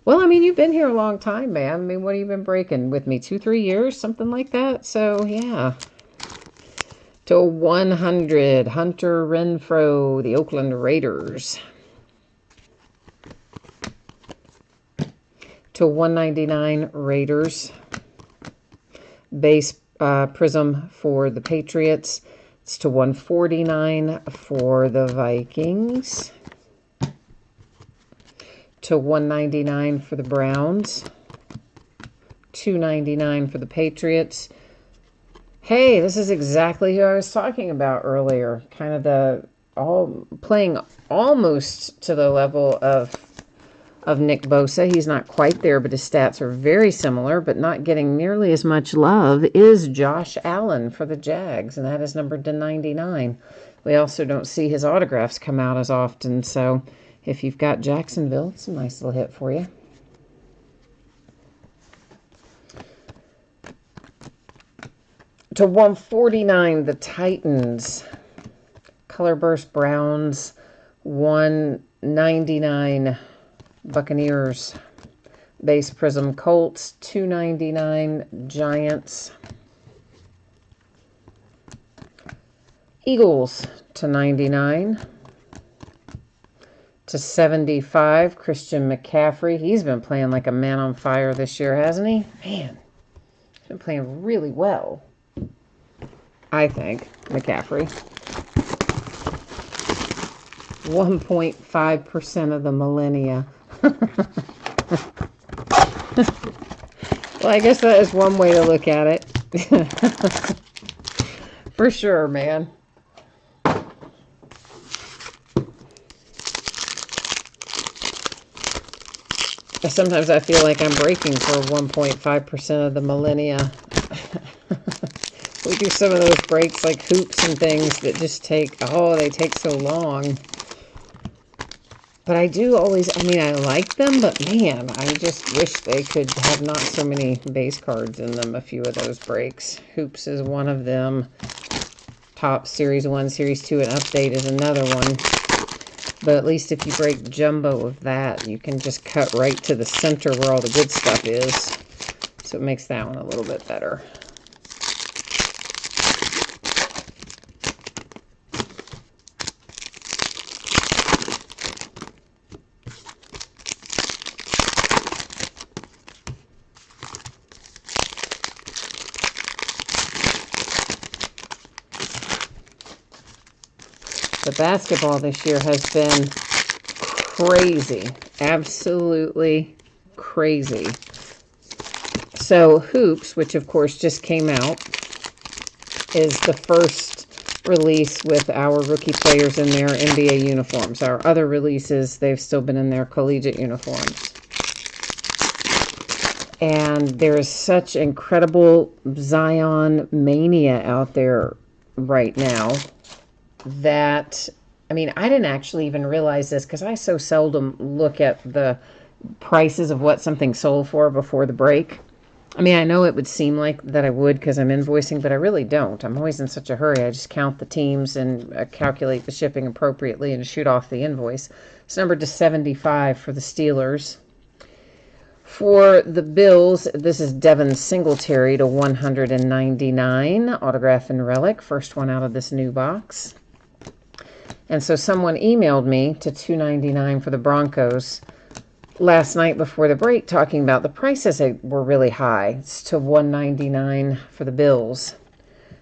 Well, I mean, you've been here a long time, man. I mean, what have you been breaking with me? 2-3 years, something like that. So, yeah. To 100, Hunter Renfrow, the Oakland Raiders. To 199, Raiders. Base prism for the Patriots. It's to 149 for the Vikings. To 199 for the Browns. 299 for the Patriots. Hey, this is exactly who I was talking about earlier. Kind of playing almost to the level of Nick Bosa. He's not quite there, but his stats are very similar, but not getting nearly as much love is Josh Allen for the Jags, and that is numbered to 99. We also don't see his autographs come out as often, so if you've got Jacksonville, it's a nice little hit for you. To 149, the Titans. Colorburst Browns, 199, Buccaneers. Base prism Colts, 299, Giants. Eagles to 99. To 75, Christian McCaffrey. He's been playing like a man on fire this year, hasn't he? Man, he's been playing really well, I think, McCaffrey. 1.5% of the millennia. Well, I guess that is one way to look at it. For sure, man. Sometimes I feel like I'm breaking for 1.5% of the millennia. We do some of those breaks like hoops and things that just take, they take so long. But I do always, I mean, I like them, but man, I just wish they could have not so many base cards in them, a few of those breaks. Hoops is one of them. Top Series 1, Series 2, and Update is another one. But at least if you break jumbo of that, you can just cut right to the center where all the good stuff is. So it makes that one a little bit better. The basketball this year has been crazy. Absolutely crazy. So Hoops, which of course just came out, is the first release with our rookie players in their NBA uniforms. Our other releases, they've still been in their collegiate uniforms. And there is such incredible Zion mania out there right now that, I mean, I didn't actually even realize this because I so seldom look at the prices of what something sold for before the break. I mean, I know it would seem like that I would because I'm invoicing, but I really don't. I'm always in such a hurry. I just count the teams and calculate the shipping appropriately and shoot off the invoice. It's numbered to 75 for the Steelers. For the Bills, this is Devin Singletary to 199, autograph and relic, first one out of this new box. And so someone emailed me to 299 for the Broncos last night before the break, talking about the prices were really high. It's to 199 for the Bills.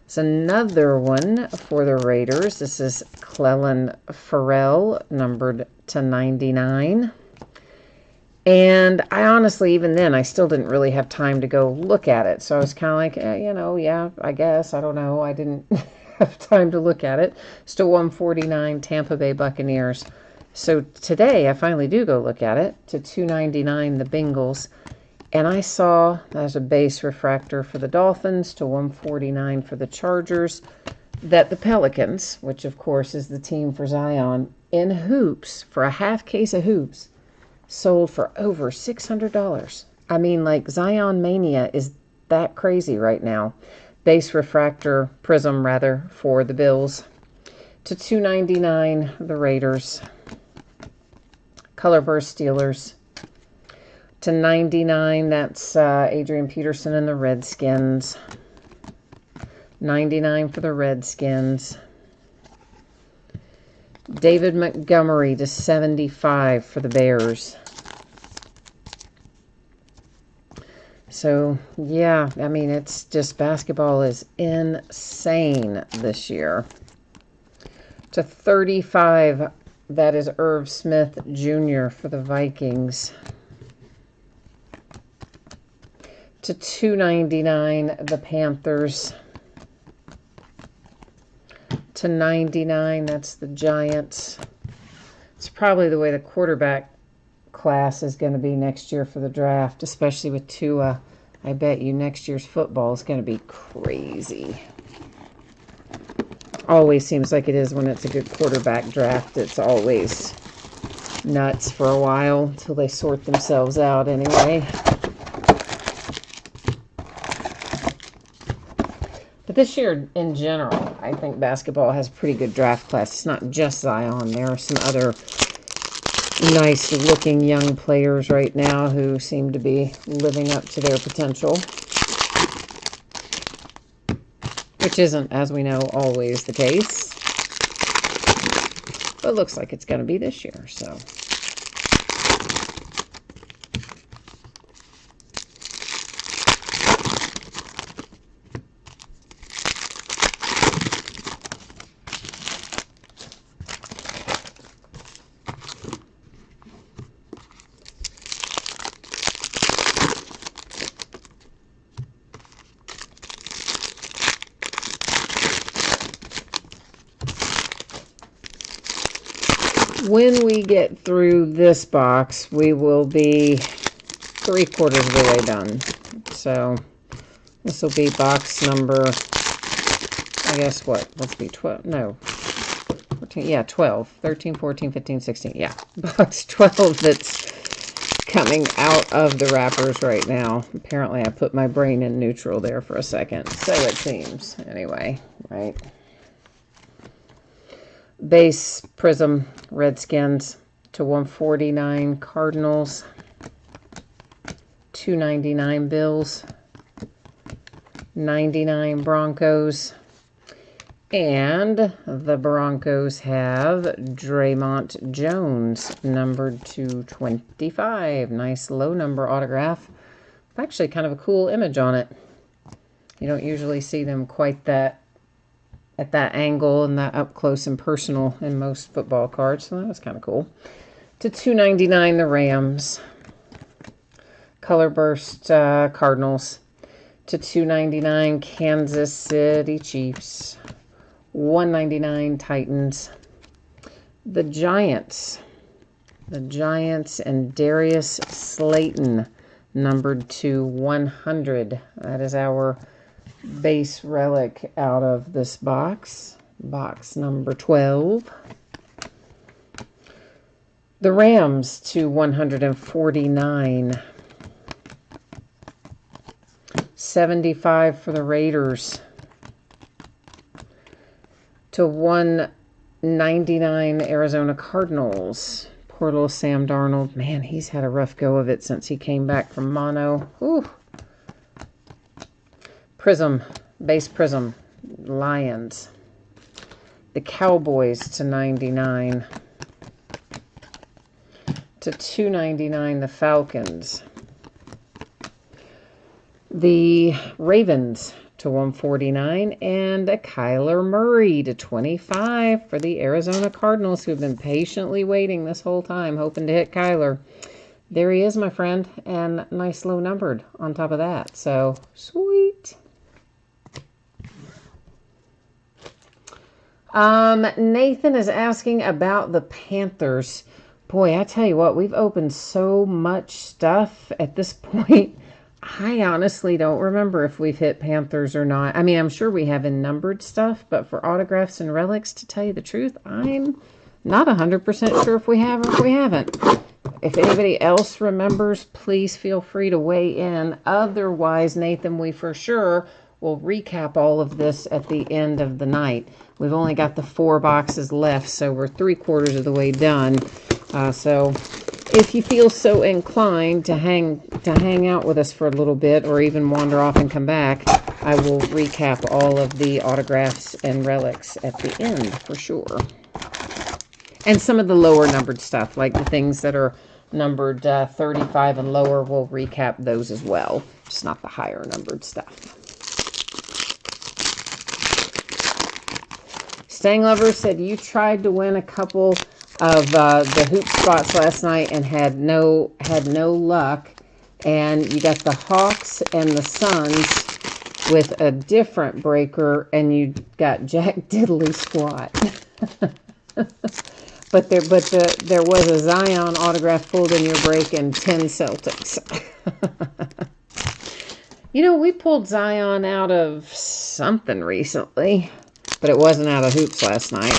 It's another one for the Raiders. This is Clelin Ferrell, numbered to 99. And I honestly, even then, I still didn't really have time to go look at it. So I was kind of like, yeah, I guess. I don't know. I didn't have time to look at it. Still 149, Tampa Bay Buccaneers. So today, I finally do go look at it, to 299, the Bengals. And I saw there's a base refractor for the Dolphins, to 149 for the Chargers, that the Pelicans, which of course is the team for Zion, in hoops, for a half case of hoops, sold for over $600. I mean, like, Zion Mania is that crazy right now. Base refractor, prism rather, for the Bills. To 299, the Raiders. Color burst Steelers. To 99, that's Adrian Peterson and the Redskins. 99 for the Redskins. David Montgomery to 75 for the Bears. So, yeah, I mean, it's just basketball is insane this year. To 35, that is Irv Smith Jr. for the Vikings. To 299, the Panthers. To 99, that's the Giants. It's probably the way the quarterback class is going to be next year for the draft, especially with Tua. I bet you next year's football is going to be crazy. Always seems like it is when it's a good quarterback draft. It's always nuts for a while until they sort themselves out anyway. But this year, in general, I think basketball has a pretty good draft class. It's not just Zion. There are some other nice-looking young players right now who seem to be living up to their potential, which isn't, as we know, always the case. But it looks like it's going to be this year, so... When we get through this box, we will be 3/4 of the way done. So this will be box number, I guess what? Let's be 12. No. 14. Yeah, 12. 13, 14, 15, 16. Yeah. Box 12 that's coming out of the wrappers right now. Apparently I put my brain in neutral there for a second. So it seems. Anyway, right? Base prism Redskins to 149 Cardinals, 299 Bills, 99 Broncos, and the Broncos have Draymond Jones, numbered to 25. Nice low number autograph. Actually kind of a cool image on it. You don't usually see them quite that at that angle and that up close and personal in most football cards. So that was kind of cool. To 299, the Rams. Color burst Cardinals. To 299, Kansas City Chiefs. 199, Titans. The Giants. The Giants and Darius Slayton, numbered to 100. That is our base relic out of this box. Box number 12. The Rams to 149. 75 for the Raiders. To 199 Arizona Cardinals. Poor little Sam Darnold. Man, he's had a rough go of it since he came back from mono. Whew. Prism. Base Prism. Lions. The Cowboys to 99. To 299 the Falcons. The Ravens to 149, and a Kyler Murray to 25 for the Arizona Cardinals, who have been patiently waiting this whole time, hoping to hit Kyler. There he is, my friend, and nice low numbered on top of that. So, sweet. Nathan is asking about the Panthers. Boy, I tell you what, we've opened so much stuff at this point. I honestly don't remember if we've hit Panthers or not. I mean, I'm sure we have in numbered stuff, but for autographs and relics, to tell you the truth, I'm not 100% sure if we have or if we haven't. If anybody else remembers, please feel free to weigh in. Otherwise, Nathan, we for sure will recap all of this at the end of the night. We've only got the 4 boxes left, so we're 3/4 of the way done. So if you feel so inclined to hang out with us for a little bit, or even wander off and come back, I will recap all of the autographs and relics at the end for sure. And some of the lower numbered stuff, like the things that are numbered 35 and lower, we'll recap those as well. Just not the higher numbered stuff. Stang Lover said you tried to win a couple of the hoop spots last night and had no luck, and you got the Hawks and the Suns with a different breaker, and you got Jack Diddley Squat. but there was a Zion autograph pulled in your break and 10 Celtics. You know, we pulled Zion out of something recently, but it wasn't out of hoops last night.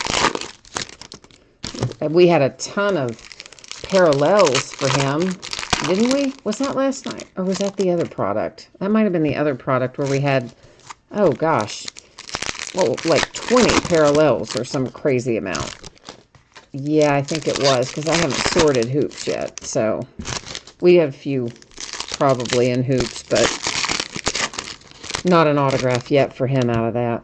We had a ton of parallels for him, didn't we? Was that last night? Or was that the other product? That might have been the other product where we had, oh gosh, well, like 20 parallels or some crazy amount. Yeah, I think it was, because I haven't sorted hoops yet. So we have a few probably in hoops, but not an autograph yet for him out of that.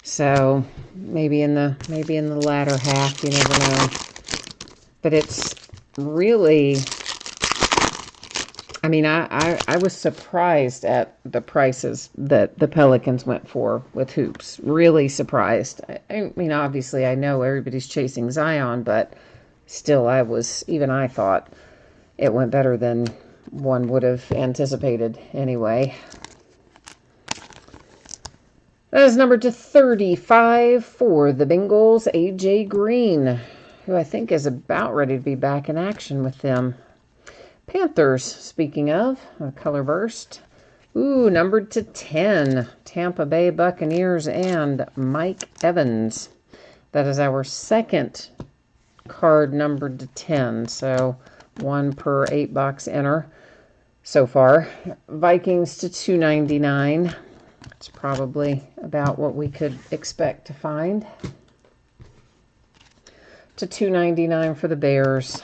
So maybe in the latter half, you never know. But it's really, I mean, I was surprised at the prices that the Pelicans went for with hoops. Really surprised. I mean, obviously I know everybody's chasing Zion, but still I thought it went better than one would have anticipated anyway. That is numbered to 35 for the Bengals, A.J. Green, who I think is about ready to be back in action with them. Panthers, speaking of, a color burst. Ooh, numbered to 10, Tampa Bay Buccaneers and Mike Evans. That is our second card numbered to 10, so 1 per 8-box enter so far. Vikings to 299. It's probably about what we could expect to find. To 299 for the Bears.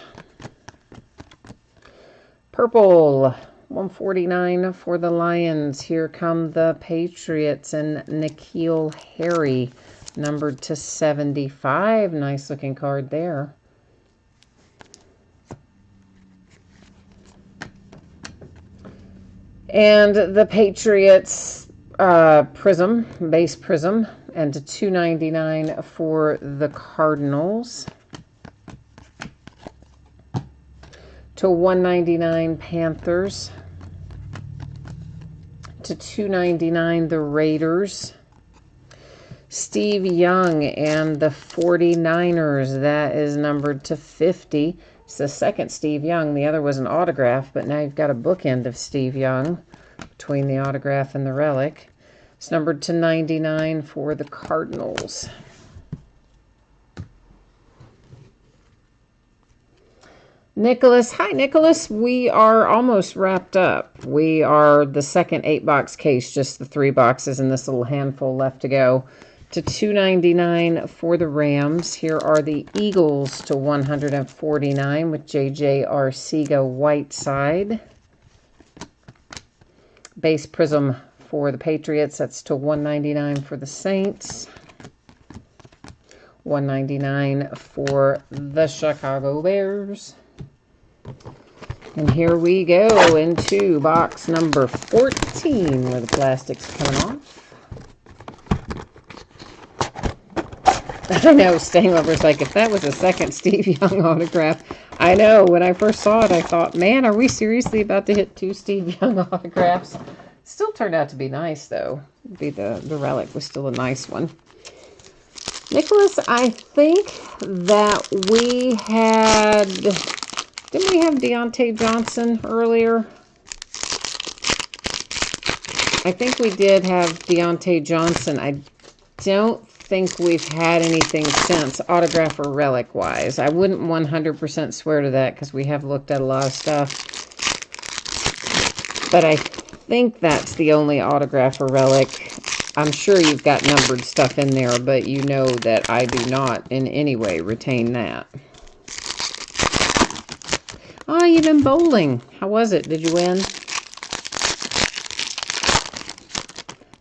Purple, 149 for the Lions. Here come the Patriots and N'Keal Harry, numbered to 75. Nice looking card there. And the Patriots Prism, base Prism, and to 299 for the Cardinals. To 199 Panthers. To 299 the Raiders. Steve Young and the 49ers. That is numbered to 50. It's the second Steve Young. The other was an autograph, but now you've got a bookend of Steve Young between the autograph and the relic. It's numbered to 99 for the Cardinals. Nicholas. Hi, Nicholas. We are almost wrapped up. We are the second 8-box case, just the 3 boxes and this little handful left to go. To $2.99 for the Rams. Here are the Eagles to $149 with J.J. Arcega-Whiteside. Base Prism for the Patriots. That's to $199 for the Saints. $199 for the Chicago Bears. And here we go into box number 14 where the plastic's coming off. I know, Staying Lover's like, if that was a second Steve Young autograph. I know, when I first saw it, I thought, man, are we seriously about to hit 2 Steve Young autographs? Still turned out to be nice, though. The relic was still a nice one. Nicholas, I think that we had... Didn't we have Deontay Johnson earlier? I think we did have Deontay Johnson. I don't think we've had anything since, autograph or relic-wise. I wouldn't 100% swear to that because we have looked at a lot of stuff. But I think that's the only autograph or relic. I'm sure you've got numbered stuff in there, but you know that I do not in any way retain that. Oh, you've been bowling. How was it? Did you win?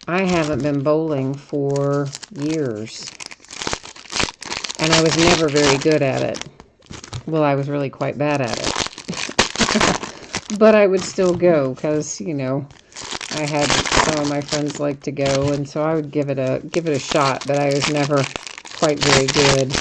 I haven't been bowling for years. And I was never very good at it. Well, I was really quite bad at it. But I would still go because, you know, I had some of my friends like to go, and so I would give it a shot, but I was never quite very good.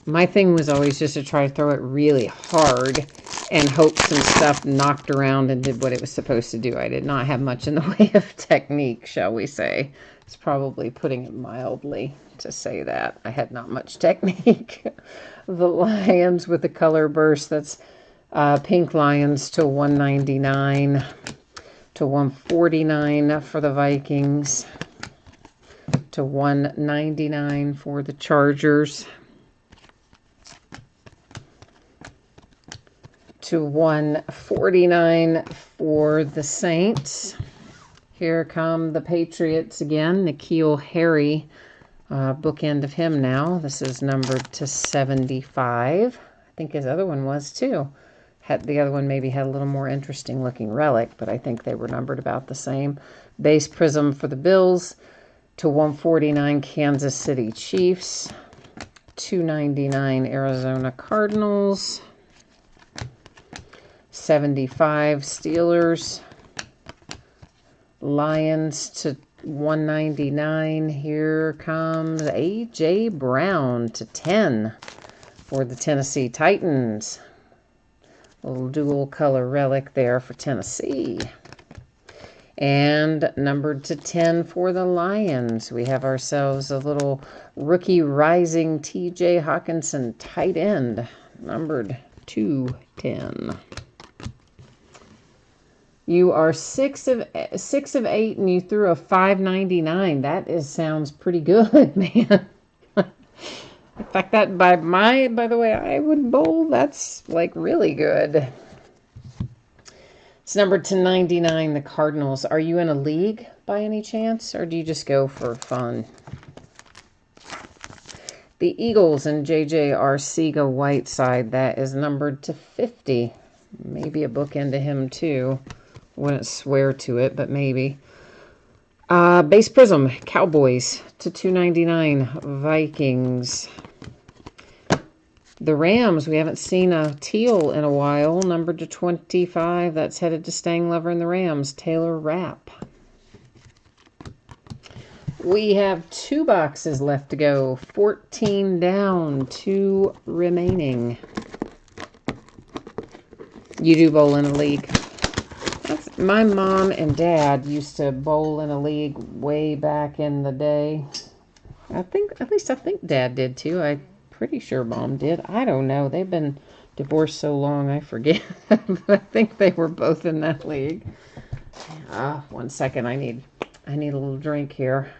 My thing was always just to try to throw it really hard and hope some stuff knocked around and did what it was supposed to do. I did not have much in the way of technique, shall we say. It's probably putting it mildly to say that. I had not much technique. The Lions with the color burst, that's Pink Lions to $199 to $149 for the Vikings, to $199 for the Chargers, to $149 for the Saints. Here come the Patriots again. N'Keal Harry, bookend of him now. This is numbered to 75. I think his other one was too. The other one maybe had a little more interesting looking relic, but I think they were numbered about the same. Base Prism for the Bills, to $149 Kansas City Chiefs, $299 Arizona Cardinals, $75 Steelers, Lions to $199. Here comes A.J. Brown to $10 for the Tennessee Titans. A little dual color relic there for Tennessee. And numbered to 10 for the Lions. We have ourselves a little rookie rising T.J. Hawkinson tight end, numbered to 10. You are 6 of 8, and you threw a $5.99. That sounds pretty good, man. In fact, that by the way, I would bowl. That's like really good. It's numbered to 99. The Cardinals. Are you in a league by any chance, or do you just go for fun? The Eagles and J.J. Arcega-Whiteside. That is numbered to 50. Maybe a bookend to him too. Wouldn't swear to it, but maybe. Base Prism, Cowboys to $2.99. Vikings. The Rams, we haven't seen a teal in a while. Numbered to 25. That's headed to Staying Lover and the Rams. Taylor Rapp. We have 2 boxes left to go. 14 down, 2 remaining. You do bowl in a league. My mom and dad used to bowl in a league way back in the day. I think Dad did too. I'm pretty sure Mom did. I don't know. They've been divorced so long, I forget. But I think they were both in that league. 1 second. I need a little drink here.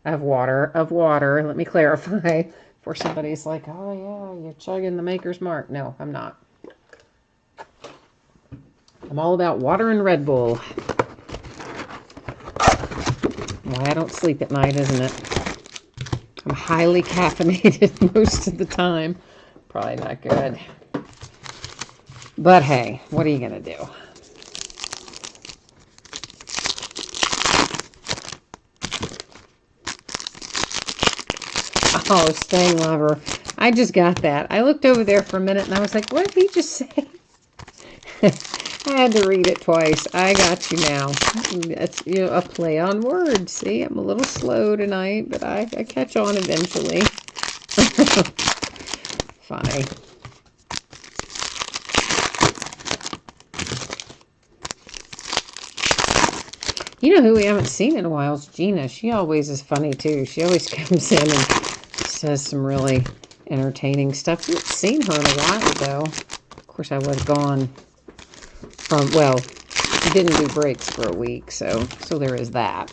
Of water. Let me clarify. Before somebody's like, oh yeah, you're chugging the Maker's Mark. No, I'm not. I'm all about water and Red Bull. Why I don't sleep at night, isn't it? I'm highly caffeinated most of the time. Probably not good. But hey, what are you going to do? Oh, Staying Lover. I just got that. I looked over there for a minute and I was like, what did he just say? I had to read it twice. I got you now. That's a play on words. See, I'm a little slow tonight, but I catch on eventually. Funny. You know who we haven't seen in a while is Gina. She always is funny too. She always comes in and says some really entertaining stuff. We haven't seen her in a while though. Of course, I was gone from, well, didn't do breaks for a week, so there is that.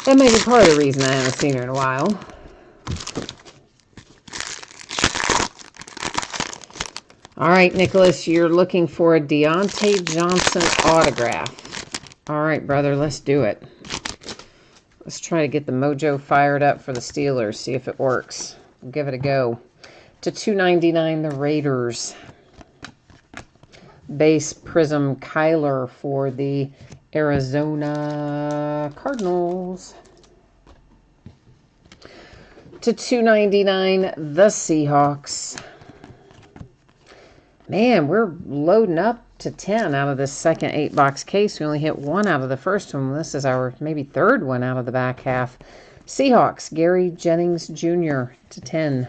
That may be part of the reason I haven't seen her in a while. All right, Nicholas, you're looking for a Deontay Johnson autograph. All right, brother, let's do it. Let's try to get the mojo fired up for the Steelers, see if it works. We'll give it a go. To $2.99, the Raiders. Base Prism Kyler for the Arizona Cardinals. To $2.99, the Seahawks. Man, we're loading up to 10 out of this second 8-box case. We only hit 1 out of the first one. This is our maybe third one out of the back half. Seahawks, Gary Jennings Jr. to 10.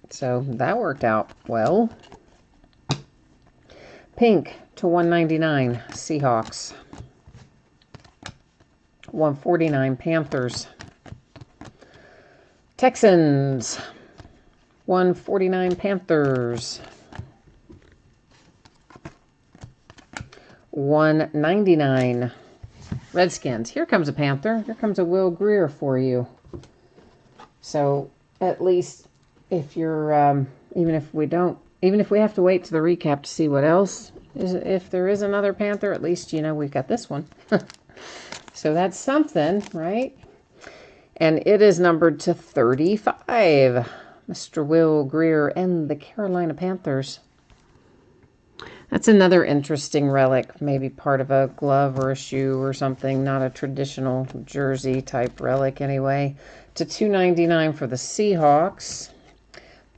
So that worked out well. Pink to $1.99, Seahawks. $1.49, Panthers. Texans, $1.49, Panthers. $1.99, Redskins. Here comes a Panther. Here comes a Will Greer for you. So at least if you're, even if we have to wait to the recap to see what else is, if there is another Panther, at least you know we've got this one. So that's something, right? And it is numbered to 35. Mr. Will Greer and the Carolina Panthers. That's another interesting relic, maybe part of a glove or a shoe or something, not a traditional jersey type relic anyway. To $2.99 for the Seahawks.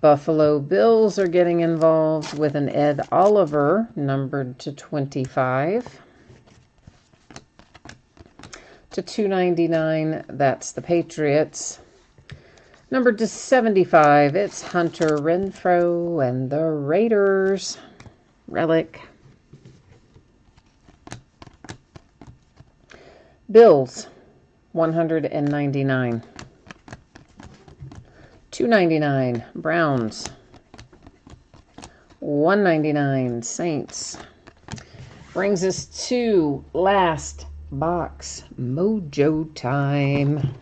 Buffalo Bills are getting involved with an Ed Oliver, numbered to 25. To $2.99, that's the Patriots. Numbered to 75, it's Hunter Renfrow and the Raiders. Relic. Bills, $199. $2.99, Browns. $1.99, Saints. Brings us to last box, Mojo time.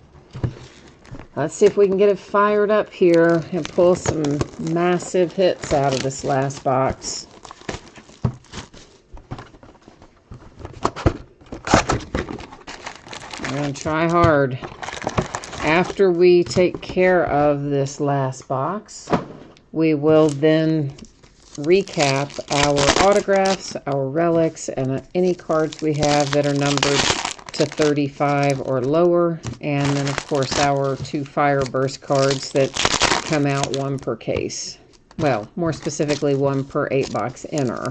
Let's see if we can get it fired up here and pull some massive hits out of this last box. We're going to try hard. After we take care of this last box, we will then recap our autographs, our relics, and any cards we have that are numbered to 35 or lower, and then of course our 2 Fireburst cards that come out 1 per case. Well, more specifically 1 per 8-box inner,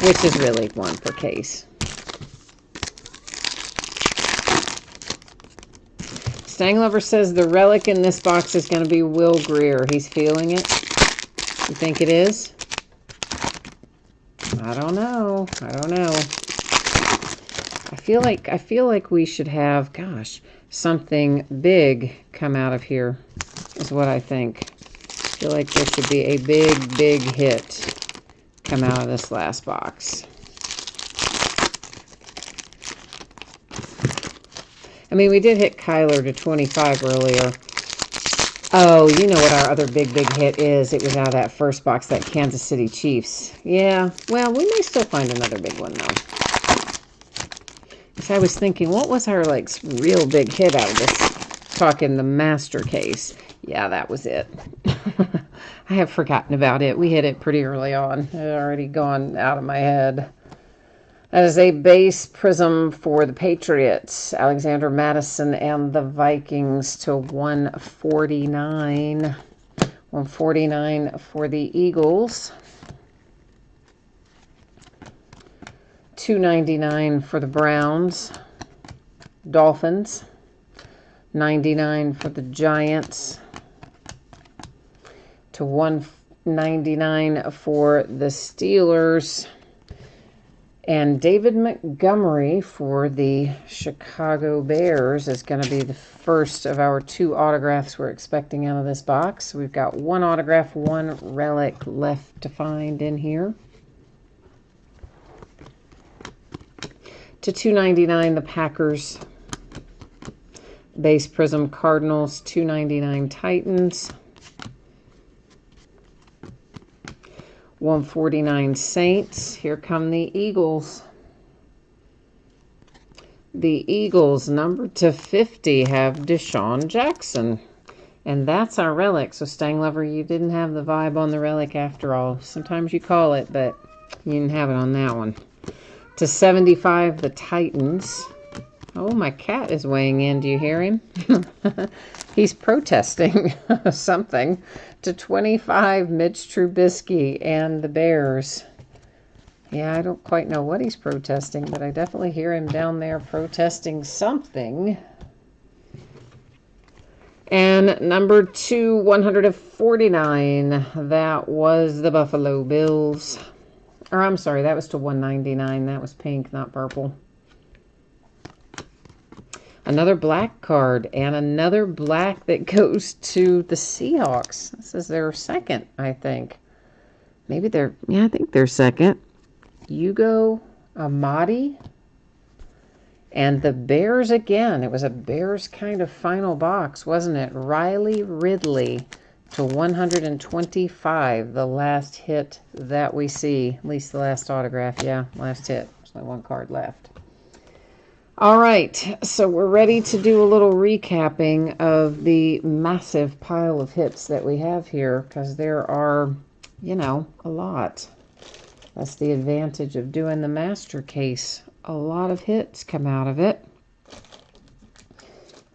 which is really 1 per case. Stang Lover says the relic in this box is going to be Will Greer. He's feeling it. You think it is? I don't know. I feel like we should have, gosh, something big come out of here, is what I think. I feel like there should be a big hit come out of this last box. I mean, we did hit Kyler to 25 earlier. Oh, you know what our other big hit is. It was out of that first box, that Kansas City Chiefs. Yeah, well, we may still find another big one, though. So I was thinking, what was our, like, real big hit out of this? Talking the master case. Yeah, that was it. I have forgotten about it. We hit it pretty early on. It had already gone out of my head. That is a base prism for the Patriots. Alexander Madison and the Vikings to 149. 149 for the Eagles. 299 for the Browns. Dolphins. 99 for the Giants. To 199 for the Steelers. And David Montgomery for the Chicago Bears is going to be the first of our 2 autographs we're expecting out of this box. We've got 1 autograph, 1 relic left to find in here. To 299, the Packers. Base prism Cardinals, 299 Titans. 149 Saints. Here come the Eagles. The Eagles, numbered to 50, have Deshaun Jackson. And that's our relic. So, Stang Lover, you didn't have the vibe on the relic after all. Sometimes you call it, but you didn't have it on that one. To 75, the Titans. Oh, my cat is weighing in. Do you hear him? He's protesting something. To 25, Mitch Trubisky and the Bears. Yeah, I don't quite know what he's protesting, but I definitely hear him down there protesting something. And number 2, 149, that was the Buffalo Bills. Or I'm sorry, that was to 199. That was pink, not purple. Another black card, and another black that goes to the Seahawks. This is their second, I think. Maybe they're, yeah, I think they're second. Hugo Amadi. And the Bears again. It was a Bears kind of final box, wasn't it? Riley Ridley to 125. The last hit that we see. At least the last autograph. Yeah, last hit. There's only 1 card left. All right, so we're ready to do a little recapping of the massive pile of hits that we have here, because there are, you know, a lot. That's the advantage of doing the master case. A lot of hits come out of it.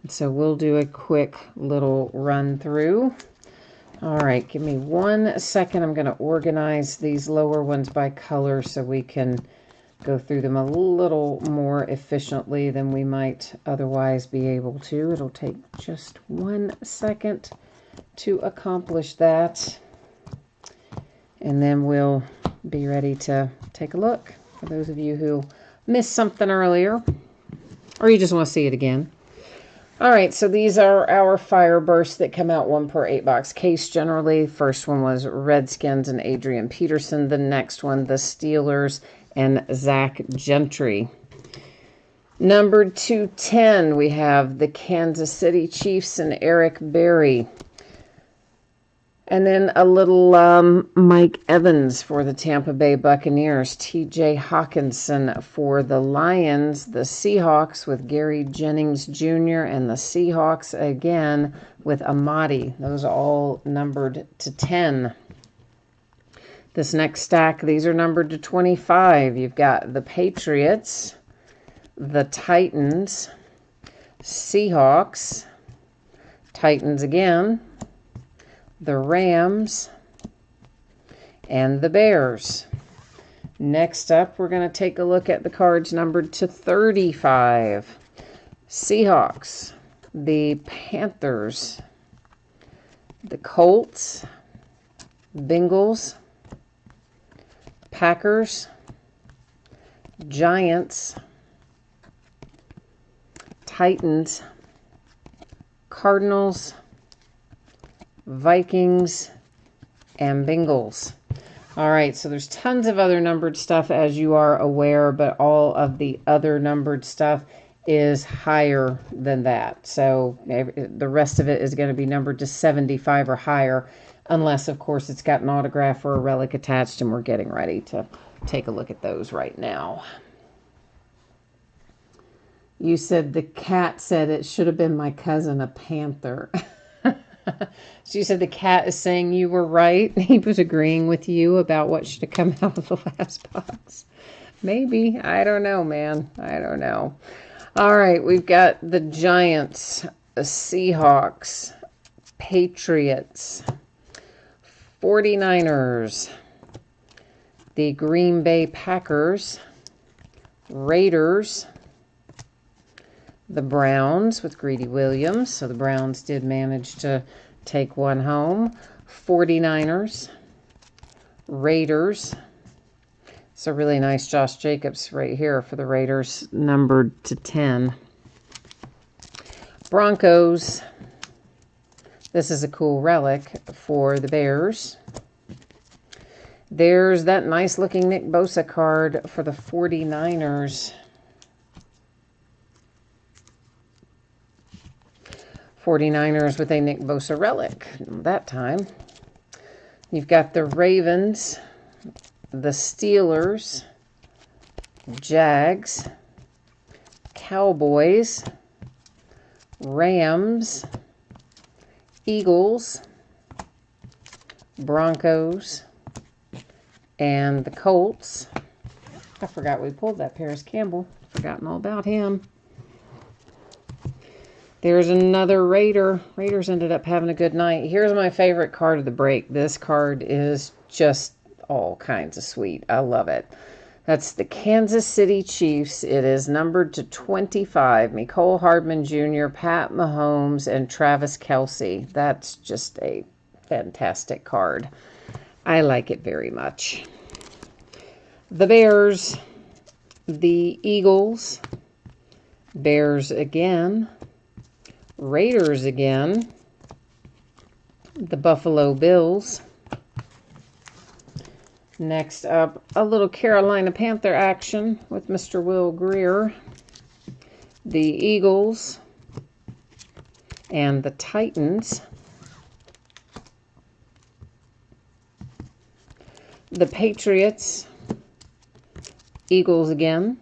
So we'll do a quick little run through. All right, give me 1 second. I'm going to organize these lower ones by color so we can go through them a little more efficiently than we might otherwise be able to. It'll take just 1 second to accomplish that. And then we'll be ready to take a look. For those of you who missed something earlier, or you just want to see it again. All right, so these are our fire bursts that come out 1 per 8-box case generally. First one was Redskins and Adrian Peterson. The next one, the Steelers and Zach Gentry. Number 210, we have the Kansas City Chiefs and Eric Berry. And then a little Mike Evans for the Tampa Bay Buccaneers. T.J. Hawkinson for the Lions. The Seahawks with Gary Jennings Jr. and the Seahawks again with Amadi. Those are all numbered to 10. This next stack, these are numbered to 25. You've got the Patriots, the Titans, Seahawks, Titans again, the Rams, and the Bears. Next up, we're going to take a look at the cards numbered to 35. Seahawks, the Panthers, the Colts, Bengals, Packers, Giants, Titans, Cardinals, Vikings, and Bengals. All right, so there's tons of other numbered stuff, as you are aware, but all of the other numbered stuff is higher than that. So the rest of it is going to be numbered to 75 or higher, unless, of course, it's got an autograph or a relic attached, and we're getting ready to take a look at those right now. You said the cat said it should have been my cousin, a panther. She said the cat is saying you were right. He was agreeing with you about what should have come out of the last box. Maybe. I don't know, man. I don't know. All right, we've got the Giants, the Seahawks, Patriots, 49ers, the Green Bay Packers, Raiders, the Browns with Greedy Williams. So the Browns did manage to take one home. 49ers, Raiders. It's a really nice Josh Jacobs right here for the Raiders, numbered to 10. Broncos. This is a cool relic for the Bears. There's that nice looking Nick Bosa card for the 49ers. 49ers with a Nick Bosa relic that time. You've got the Ravens, the Steelers, Jags, Cowboys, Rams, Eagles, Broncos, and the Colts. I forgot we pulled that Paris Campbell. Forgotten all about him. There's another Raider. Raiders ended up having a good night. Here's my favorite card of the break. This card is just all kinds of sweet. I love it. That's the Kansas City Chiefs. It is numbered to 25. Mecole Hardman Jr., Pat Mahomes, and Travis Kelce. That's just a fantastic card. I like it very much. The Bears, the Eagles, Bears again, Raiders again, the Buffalo Bills. Next up, a little Carolina Panther action with Mr. Will Greer, the Eagles, and the Titans. The Patriots, Eagles again,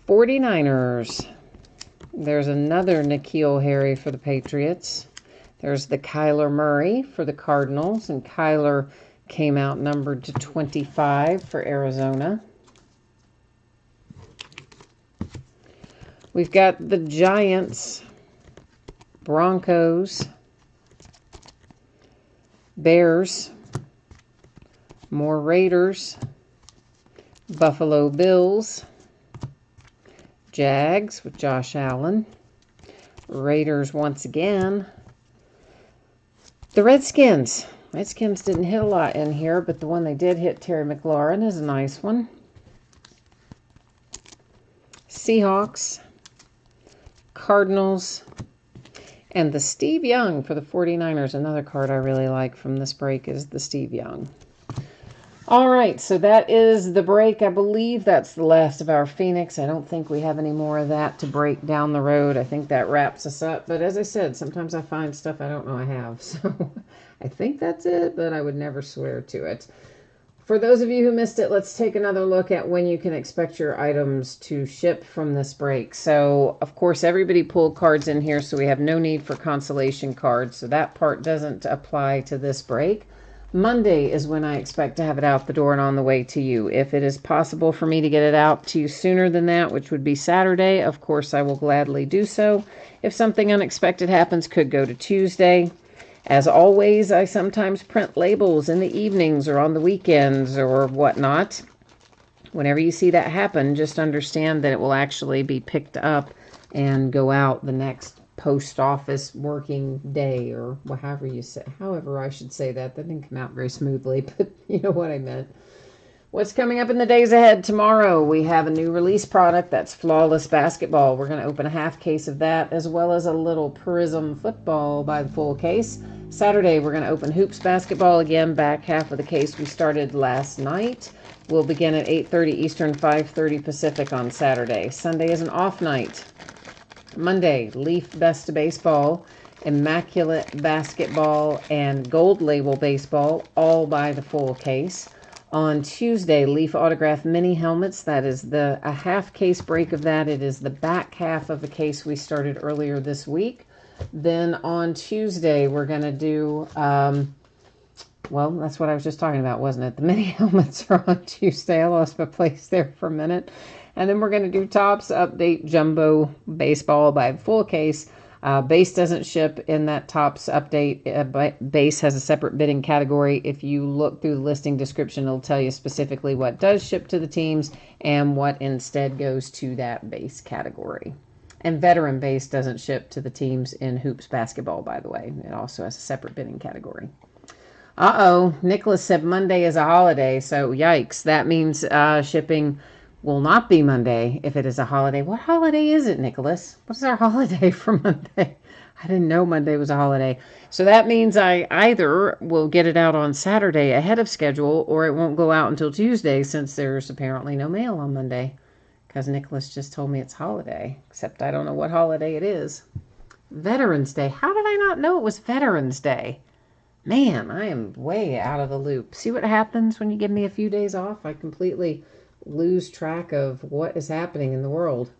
49ers. There's another N'Keal Harry for the Patriots. There's the Kyler Murray for the Cardinals, and Kyler came out numbered to 25 for Arizona. We've got the Giants, Broncos, Bears, more Raiders, Buffalo Bills, Jags with Josh Allen, Raiders once again, the Redskins. Redskins didn't hit a lot in here, but the one they did hit, Terry McLaurin, is a nice one. Seahawks, Cardinals, and the Steve Young for the 49ers. Another card I really like from this break is the Steve Young. All right, so that is the break. I believe that's the last of our Phoenix. I don't think we have any more of that to break down the road. I think that wraps us up. But as I said, sometimes I find stuff I don't know I have. So I think that's it, but I would never swear to it. For those of you who missed it, let's take another look at when you can expect your items to ship from this break. So, of course, everybody pulled cards in here, so we have no need for consolation cards. So that part doesn't apply to this break. Monday is when I expect to have it out the door and on the way to you. If it is possible for me to get it out to you sooner than that, which would be Saturday, of course I will gladly do so. If something unexpected happens, could go to Tuesday. As always, I sometimes print labels in the evenings or on the weekends or whatnot. Whenever you see that happen, just understand that it will actually be picked up and go out the next post office working day, or however I should say that. That didn't come out very smoothly, but you know what I meant. What's coming up in the days ahead? Tomorrow we have a new release product. That's Flawless Basketball. We're going to open a half case of that, as well as a little Prism Football by the full case. Saturday we're going to open Hoops Basketball again, back half of the case we started last night. will begin at 8:30 Eastern, 5:30 Pacific on Saturday. Sunday is an off night. Monday, Leaf Best Baseball, Immaculate Basketball, and Gold Label Baseball, all by the full case. On Tuesday, Leaf Autograph Mini Helmets. That is a half case break of that. It is the back half of the case we started earlier this week. Then on Tuesday, we're going to do, well, that's what I was just talking about, wasn't it? The mini helmets are on Tuesday. I lost my place there for a minute. And then we're going to do Topps Update Jumbo Baseball by full case. Base doesn't ship in that Topps Update. Base has a separate bidding category. If you look through the listing description, it'll tell you specifically what does ship to the teams and what instead goes to that base category. And veteran base doesn't ship to the teams in hoops basketball, by the way. It also has a separate bidding category. Uh-oh, Nicholas said Monday is a holiday, so yikes. That means shipping will not be Monday if it is a holiday. What holiday is it, Nicholas? What's our holiday for Monday? I didn't know Monday was a holiday. So that means I either will get it out on Saturday ahead of schedule, or it won't go out until Tuesday since there's apparently no mail on Monday. Because Nicholas just told me it's holiday, except I don't know what holiday it is. Veterans Day. How did I not know it was Veterans Day? Man, I am way out of the loop. See what happens when you give me a few days off? I completely lose track of what is happening in the world.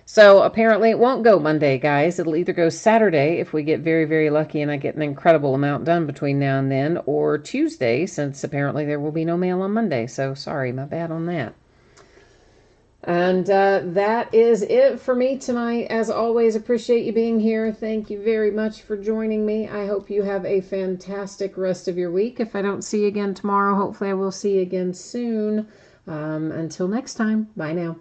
So apparently it won't go Monday, guys. It'll either go Saturday if we get very, very lucky and I get an incredible amount done between now and then, or Tuesday, since apparently there will be no mail on Monday. So sorry, my bad on that. And that is it for me tonight. As always, appreciate you being here. Thank you very much for joining me. I hope you have a fantastic rest of your week. If I don't see you again tomorrow, hopefully I will see you again soon. Until next time, bye now.